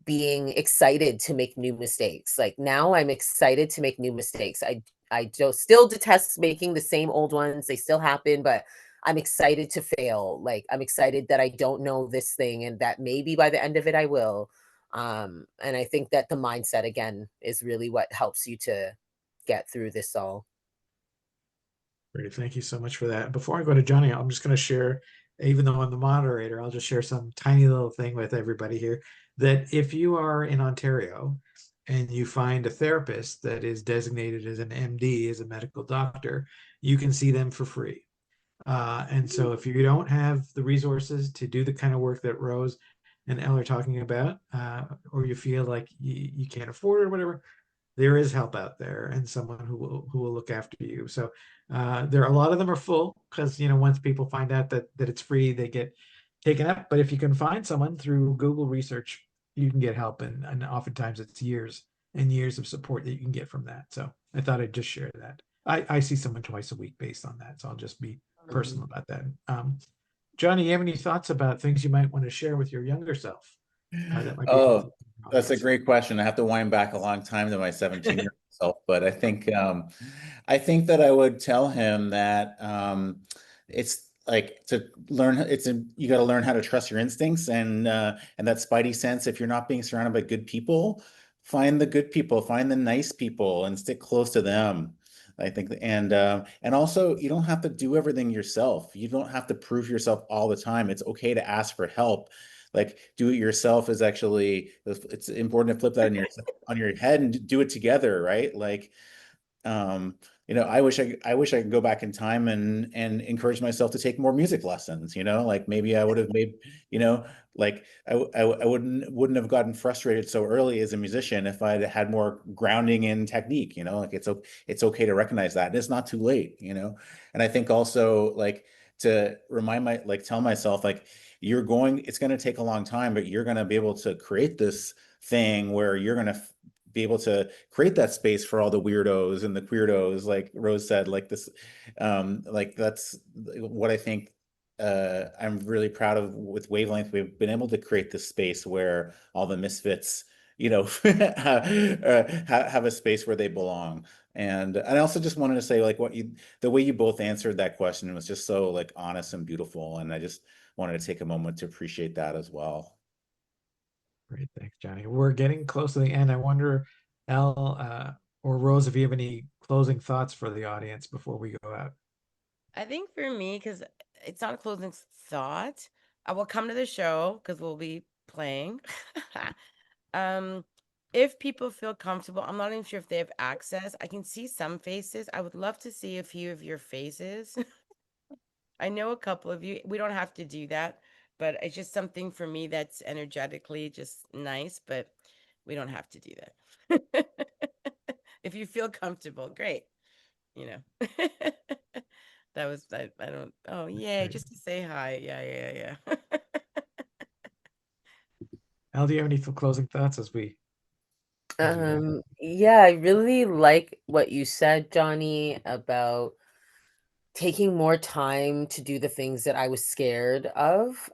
being excited to make new mistakes. Like now I'm excited to make new mistakes. I just still detest making the same old ones. They still happen, but I'm excited to fail. Like I'm excited that I don't know this thing and that maybe by the end of it I will. And I think that the mindset again is really what helps you to get through this all. Great. Thank you so much for that. Before I go to Johnny, I'm just going to share, even though I'm the moderator, I'll just share some tiny little thing with everybody here that if you are in Ontario and you find a therapist that is designated as an MD, as a medical doctor, you can see them for free. And so if you don't have the resources to do the kind of work that Rose and Elle are talking about, or you feel like you can't afford it or whatever, there is help out there and someone who will look after you. So there are a lot of them are full because, you know, once people find out that it's free, they get taken up. But if you can find someone through Google research, you can get help. And oftentimes it's years and years of support that you can get from that. So I thought I'd just share that. I see someone twice a week based on that. So I'll just be personal about that. Johnny, you have any thoughts about things you might want to share with your younger self? That might be Oh, that's a great question. I have to wind back a long time to my 17-year-old self, but I think that I would tell him that it's like to learn. You got to learn how to trust your instincts and that spidey sense. If you're not being surrounded by good people, find the good people, find the nice people, and stick close to them. I think, and also you don't have to do everything yourself. You don't have to prove yourself all the time. It's okay to ask for help. Like do it yourself is actually, it's important to flip that on your head and do it together, right? Like, you know, I wish I could go back in time and encourage myself to take more music lessons, you know, like maybe I would have made, you know, like I wouldn't have gotten frustrated so early as a musician if I'd had more grounding in technique, you know, like it's okay to recognize that. It's not too late, you know? And I think also like to tell myself like, it's going to take a long time, but you're going to be able to create this thing where you're going to be able to create that space for all the weirdos and the queerdos, like Rose said, like this, like that's what I think I'm really proud of with Wavelength. We've been able to create this space where all the misfits, you know, have a space where they belong. And I also just wanted to say, like, the way you both answered that question was just so like honest and beautiful. And I just wanted to take a moment to appreciate that as well. Great, thanks, Johnny. We're getting close to the end. I wonder, Elle or Rose, if you have any closing thoughts for the audience before we go out. I think for me, because it's not a closing thought, I will come to the show because we'll be playing. If people feel comfortable, I'm not even sure if they have access. I can see some faces. I would love to see a few of your faces. I know a couple of you. We don't have to do that, but it's just something for me that's energetically just nice, but we don't have to do that. If you feel comfortable, great. You know. That was I don't oh yay, just to say hi. Yeah. Elle, do you have any closing thoughts as we Yeah, I really like what you said, Johnny, about taking more time to do the things that I was scared of,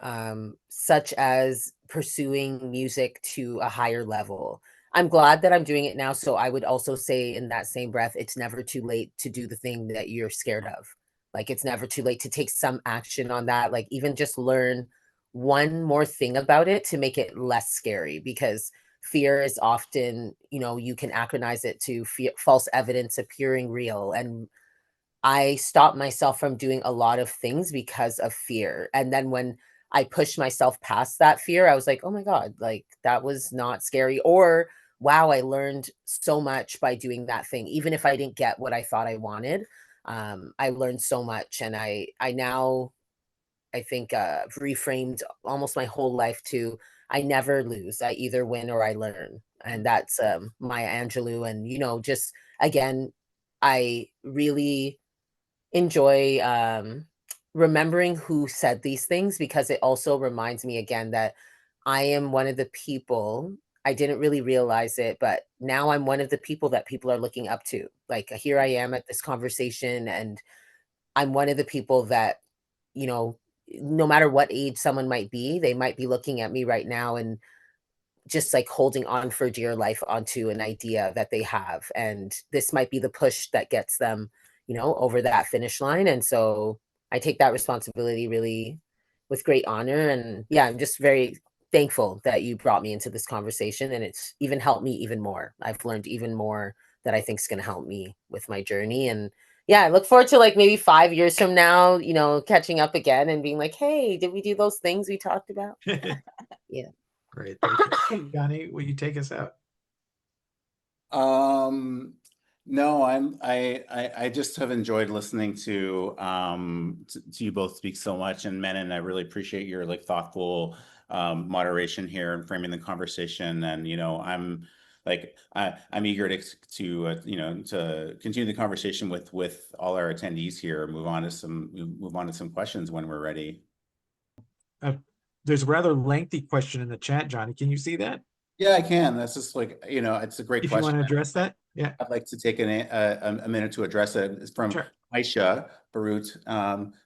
such as pursuing music to a higher level. I'm glad that I'm doing it now. So I would also say in that same breath, it's never too late to do the thing that you're scared of. Like it's never too late to take some action on that. Like even just learn one more thing about it to make it less scary, because fear is often, you know, you can acronize it to false evidence appearing real. And I stopped myself from doing a lot of things because of fear. And then when I pushed myself past that fear, I was like, oh my God, like that was not scary. Or wow, I learned so much by doing that thing. Even if I didn't get what I thought I wanted, I learned so much. And I now I think reframed almost my whole life to I never lose. I either win or I learn. And that's Maya Angelou. And, you know, just again, I really enjoy remembering who said these things, because it also reminds me again that I am one of the people, I didn't really realize it, but now I'm one of the people that people are looking up to. Like here I am at this conversation, and I'm one of the people that, you know, no matter what age someone might be, they might be looking at me right now and just like holding on for dear life onto an idea that they have. And this might be the push that gets them, you know, over that finish line. And so I take that responsibility really with great honor. And yeah, I'm just very thankful that you brought me into this conversation, and it's even helped me even more. I've learned even more that I think is going to help me with my journey. And yeah, I look forward to like maybe 5 years from now, you know, catching up again and being like, hey, did we do those things we talked about? Yeah. Great. Thank you. Johnny, will you take us out? No, I just have enjoyed listening to you both speak so much, and Menon, I really appreciate your like thoughtful moderation here and framing the conversation. And you know, I'm eager to you know, to continue the conversation with all our attendees here. Move on to some questions when we're ready. There's a rather lengthy question in the chat, Johnny. Can you see that? Yeah, I can. That's just like, you know, it's a great If you question. want to address that, yeah. I'd like to take a minute to address it. It's from Sure. Aisha Barut.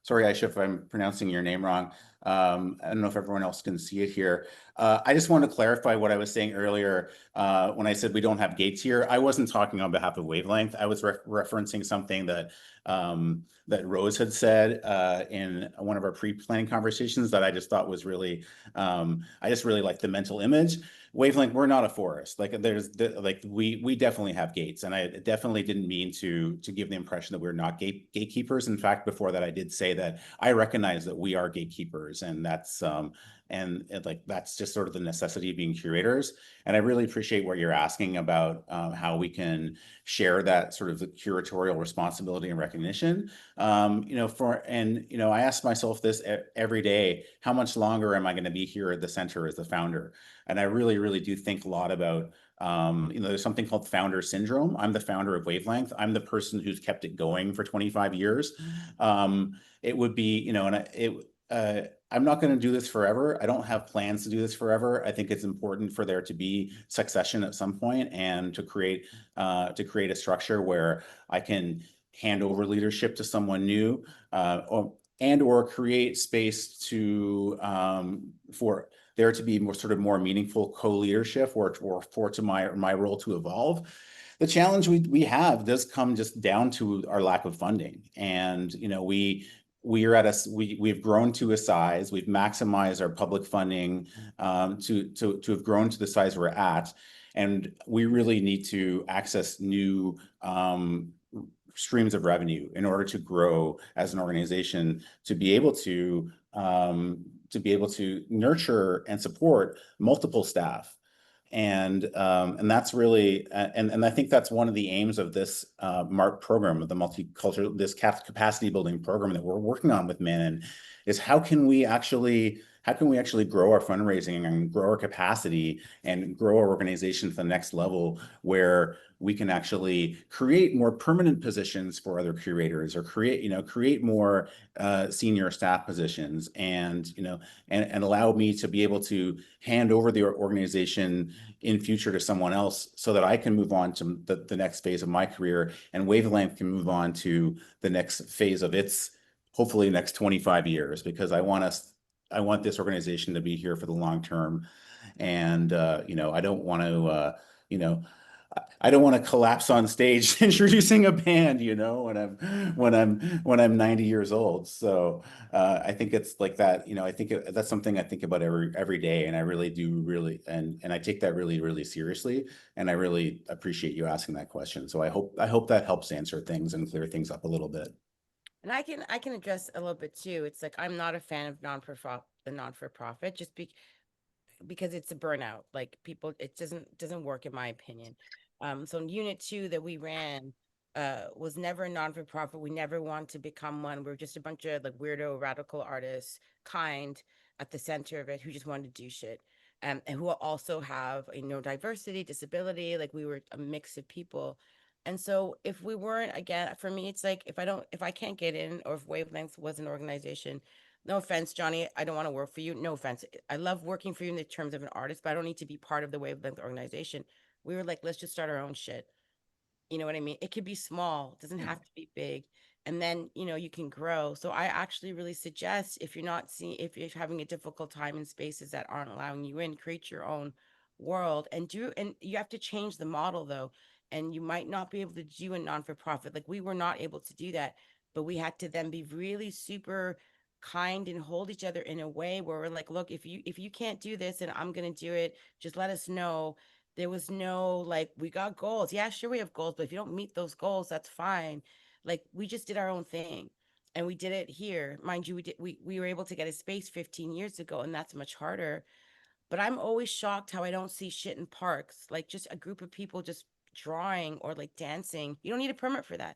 Sorry, Aisha, if I'm pronouncing your name wrong. I don't know if everyone else can see it here. I just want to clarify what I was saying earlier when I said we don't have gates here. I wasn't talking on behalf of Wavelength. I was referencing something that that Rose had said in one of our pre-planning conversations that I just thought was really, I just really like the mental image. Wavelength, we're not a forest. Like we definitely have gates, and I definitely didn't mean to give the impression that we're not gatekeepers. In fact, before that, I did say that I recognize that we are gatekeepers, and that's and like that's just sort of the necessity of being curators. And I really appreciate what you're asking about how we can share that sort of the curatorial responsibility and recognition. You know, I ask myself this every day: how much longer am I going to be here at the center as the founder? And I really, really do think a lot about, you know, there's something called founder syndrome. I'm the founder of Wavelength. I'm the person who's kept it going for 25 years. It would be, you know, I'm not going to do this forever. I don't have plans to do this forever. I think it's important for there to be succession at some point, and to create a structure where I can hand over leadership to someone new, or create space to for there to be more meaningful co-leadership, or for to my role to evolve. The challenge we have does come just down to our lack of funding. And you know, we've grown to a size, we've maximized our public funding to have grown to the size we're at, and we really need to access new streams of revenue in order to grow as an organization, to be able to nurture and support multiple staff. And that's really, and I think that's one of the aims of this MARP program, of the multicultural, this capacity building program that we're working on with Menon, is how can we actually grow our fundraising and grow our capacity and grow our organization to the next level, where we can actually create more permanent positions for other curators, or create more senior staff positions, and and allow me to be able to hand over the organization in future to someone else, so that I can move on to the next phase of my career, and Wavelength can move on to the next phase of its hopefully next 25 years, because I want this organization to be here for the long term. And you know, I don't want to I don't want to collapse on stage introducing a band, you know, when I'm 90 years old. So I think it's like that, you know. I think that's something I think about every day, and I really do and I take that really seriously. And I really appreciate you asking that question. So I hope that helps answer things and clear things up a little bit. And I can address a little bit too. It's like, I'm not a fan of the non-for-profit, just because it's a burnout. Like, people, it doesn't work in my opinion. So in unit 2 that we ran, was never a non-for-profit. We never want to become one. We're just a bunch of like weirdo radical artists, kind at the center of it, who just wanted to do shit. And who also have, you know, diversity, disability. Like we were a mix of people. And so if we weren't, again, for me, it's like if I can't get in, or if Wavelength was an organization, no offense, Johnny, I don't want to work for you. No offense. I love working for you in the terms of an artist, but I don't need to be part of the Wavelength organization. We were like, let's just start our own shit. You know what I mean? It could be small, it doesn't have to be big. And then, you know, you can grow. So I actually really suggest, if you're not seeing, if you're having a difficult time in spaces that aren't allowing you in, create your own world and you have to change the model though. And you might not be able to do a non-for-profit. Like we were not able to do that, but we had to then be really super kind and hold each other in a way where we're like, look, if you can't do this and I'm gonna do it, just let us know. There was no like, we got goals. Yeah, sure, we have goals, but if you don't meet those goals, that's fine. Like, we just did our own thing. And we did it here. Mind you, we were able to get a space 15 years ago, and that's much harder. But I'm always shocked how I don't see shit in parks, like just a group of people just drawing or like dancing. You don't need a permit for that.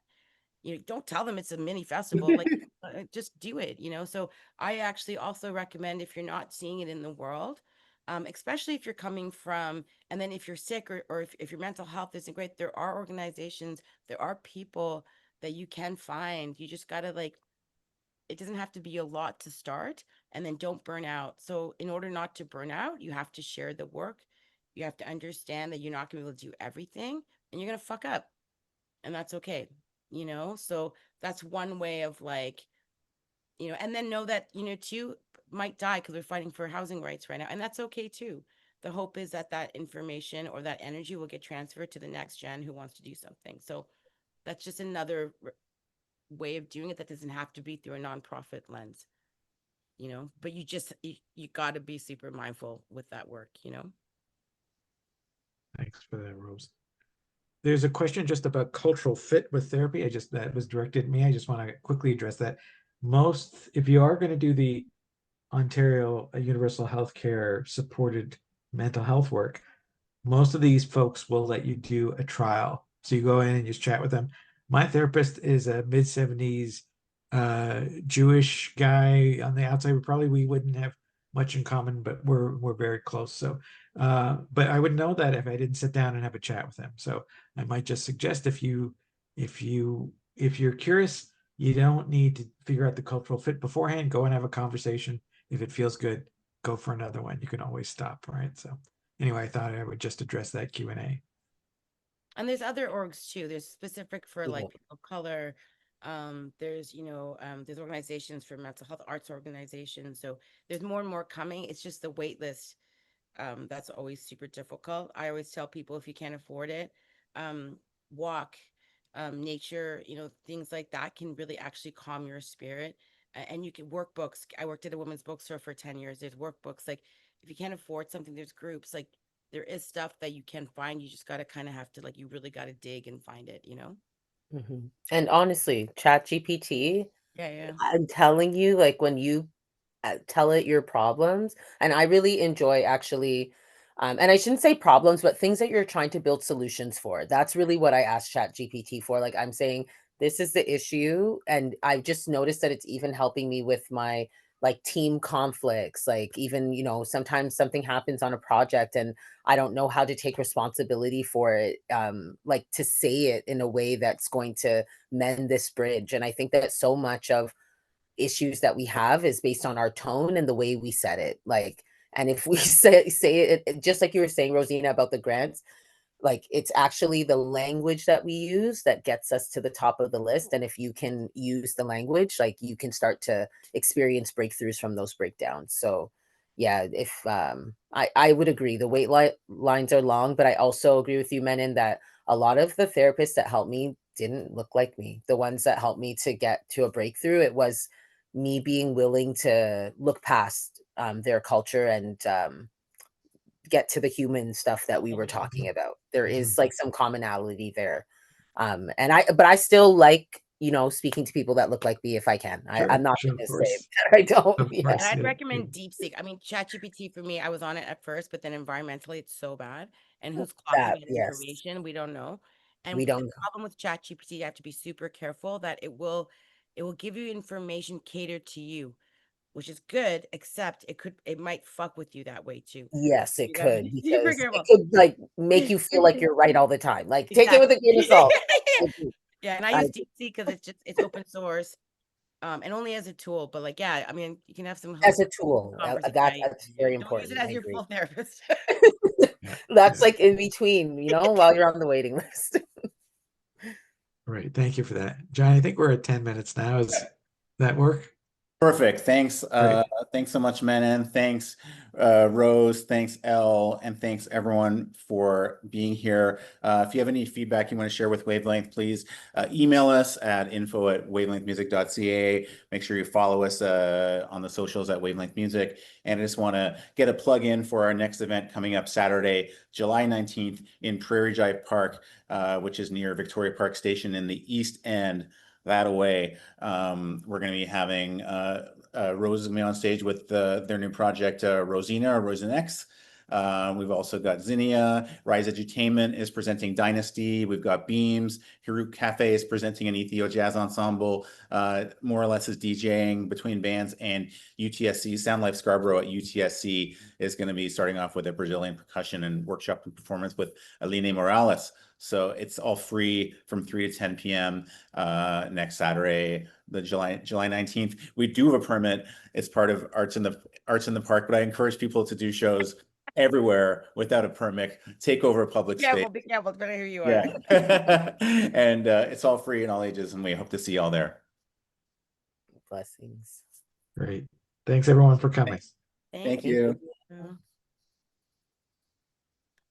You know, don't tell them it's a mini festival, like just do it, you know. So I actually also recommend, if you're not seeing it in the world, especially if you're coming from, and then if you're sick, or if your mental health isn't great, there are organizations, there are people that you can find. You just gotta like, it doesn't have to be a lot to start, and then don't burn out. So in order not to burn out, you have to share the work. You have to understand that you're not gonna be able to do everything, and you're gonna fuck up, and that's okay, you know. So that's one way of like, you know, and then know that, you know, too, might die because we're fighting for housing rights right now, and that's okay too. The hope is that that information or that energy will get transferred to the next gen who wants to do something. So that's just another way of doing it that doesn't have to be through a nonprofit lens, you know. But you got to be super mindful with that work, you know. Thanks for that, Rose. There's a question just about cultural fit with therapy. That was directed at me. I just want to quickly address that. If you are going to do the Ontario Universal Healthcare supported mental health work, most of these folks will let you do a trial. So you go in and you chat with them. My therapist is a mid-70s Jewish guy. On the outside, we wouldn't have much in common, but we're very close. So, but I would know that if I didn't sit down and have a chat with him. So I might just suggest, if you're curious, you don't need to figure out the cultural fit beforehand. Go and have a conversation. If it feels good, go for another one. You can always stop, right? So anyway, I thought I would just address that Q&A. And there's other orgs too. There's specific for like Yeah. people of color. There's, you know, there's organizations for mental health, arts organizations. So there's more and more coming. It's just the wait list. That's always super difficult. I always tell people, if you can't afford it, walk, nature, you know, things like that can really actually calm your spirit. And you can workbooks. I worked at a women's bookstore for 10 years. There's workbooks. Like, if you can't afford something, there's groups. Like, there is stuff that you can find. You just got to kind of have to, like, you really got to dig and find it, you know? Mhm. And honestly, ChatGPT, Yeah, yeah. I'm telling you, like when you tell it your problems, and I really enjoy actually, and I shouldn't say problems, but things that you're trying to build solutions for. That's really what I asked ChatGPT for. Like, I'm saying, this is the issue, and I just noticed that it's even helping me with my like team conflicts. Like, even, you know, sometimes something happens on a project and I don't know how to take responsibility for it. Like, to say it in a way that's going to mend this bridge. And I think that so much of issues that we have is based on our tone and the way we said it. Like, and if we say it just like you were saying, Rosina, about the grants, like, it's actually the language that we use that gets us to the top of the list. And if you can use the language, like, you can start to experience breakthroughs from those breakdowns. So yeah, if I would agree, the lines are long, but I also agree with you, Menon, that a lot of the therapists that helped me didn't look like me. The ones that helped me to get to a breakthrough, it was me being willing to look past their culture and get to the human stuff that we were talking about. There is like some commonality there. But I still like, you know, speaking to people that look like me if I can. I'm not Sure, going of to say course. that I don't. Of Yeah. course. And I'd Yeah, recommend DeepSeek. I mean, ChatGPT for me, I was on it at first, but then environmentally, it's so bad. And who's clocking That, that yes. information? We don't know. And We don't the know. problem with ChatGPT, you have to be super careful that it will give you information catered to you, which is good, except it might fuck with you that way too. Yes, it You gotta could, be super because it careful. could like make you feel like you're right all the time. Like take it with a grain of Exactly. salt. Yeah, and I I use DeepSeek because it's open source, and only as a tool. But like, yeah, I mean, you can have some As a helpful tool, conversation. that's very Don't use it important. as I your agree. full therapist. That's like in between, you know, while you're on the waiting list. Right. Thank you for that. John, I think we're at 10 minutes now. Does that work? Perfect. Thanks. Great. Thanks so much, Menon. Thanks, Rose. Thanks, Elle. And thanks everyone for being here. If you have any feedback you want to share with Wavelength, please email us at info@wavelengthmusic.ca. Make sure you follow us on the socials at Wavelength Music. And I just want to get a plug in for our next event coming up Saturday, July 19th in Prairie Drive Park, which is near Victoria Park Station in the East End. That away. We're going to be having Rose is going to be on stage with their new project, Rosina or Rosinex. We've also got Zinnia. Rise Edutainment is presenting Dynasty. We've got Beams. Hiruk Cafe is presenting an Ethio Jazz Ensemble. More or less is DJing between bands, and UTSC, Sound Life Scarborough at UTSC is going to be starting off with a Brazilian percussion and workshop and performance with Aline Morales. So it's all free from 3 to 10 p.m. Next Saturday, the July 19th. We do have a permit. It's part of Arts in the Park, but I encourage people to do shows everywhere without a permit. Take over a public space. Be careful, depending who you are. Yeah. And it's all free in all ages, and we hope to see you all there. Blessings. Great. Thanks everyone for coming. Thank you. you.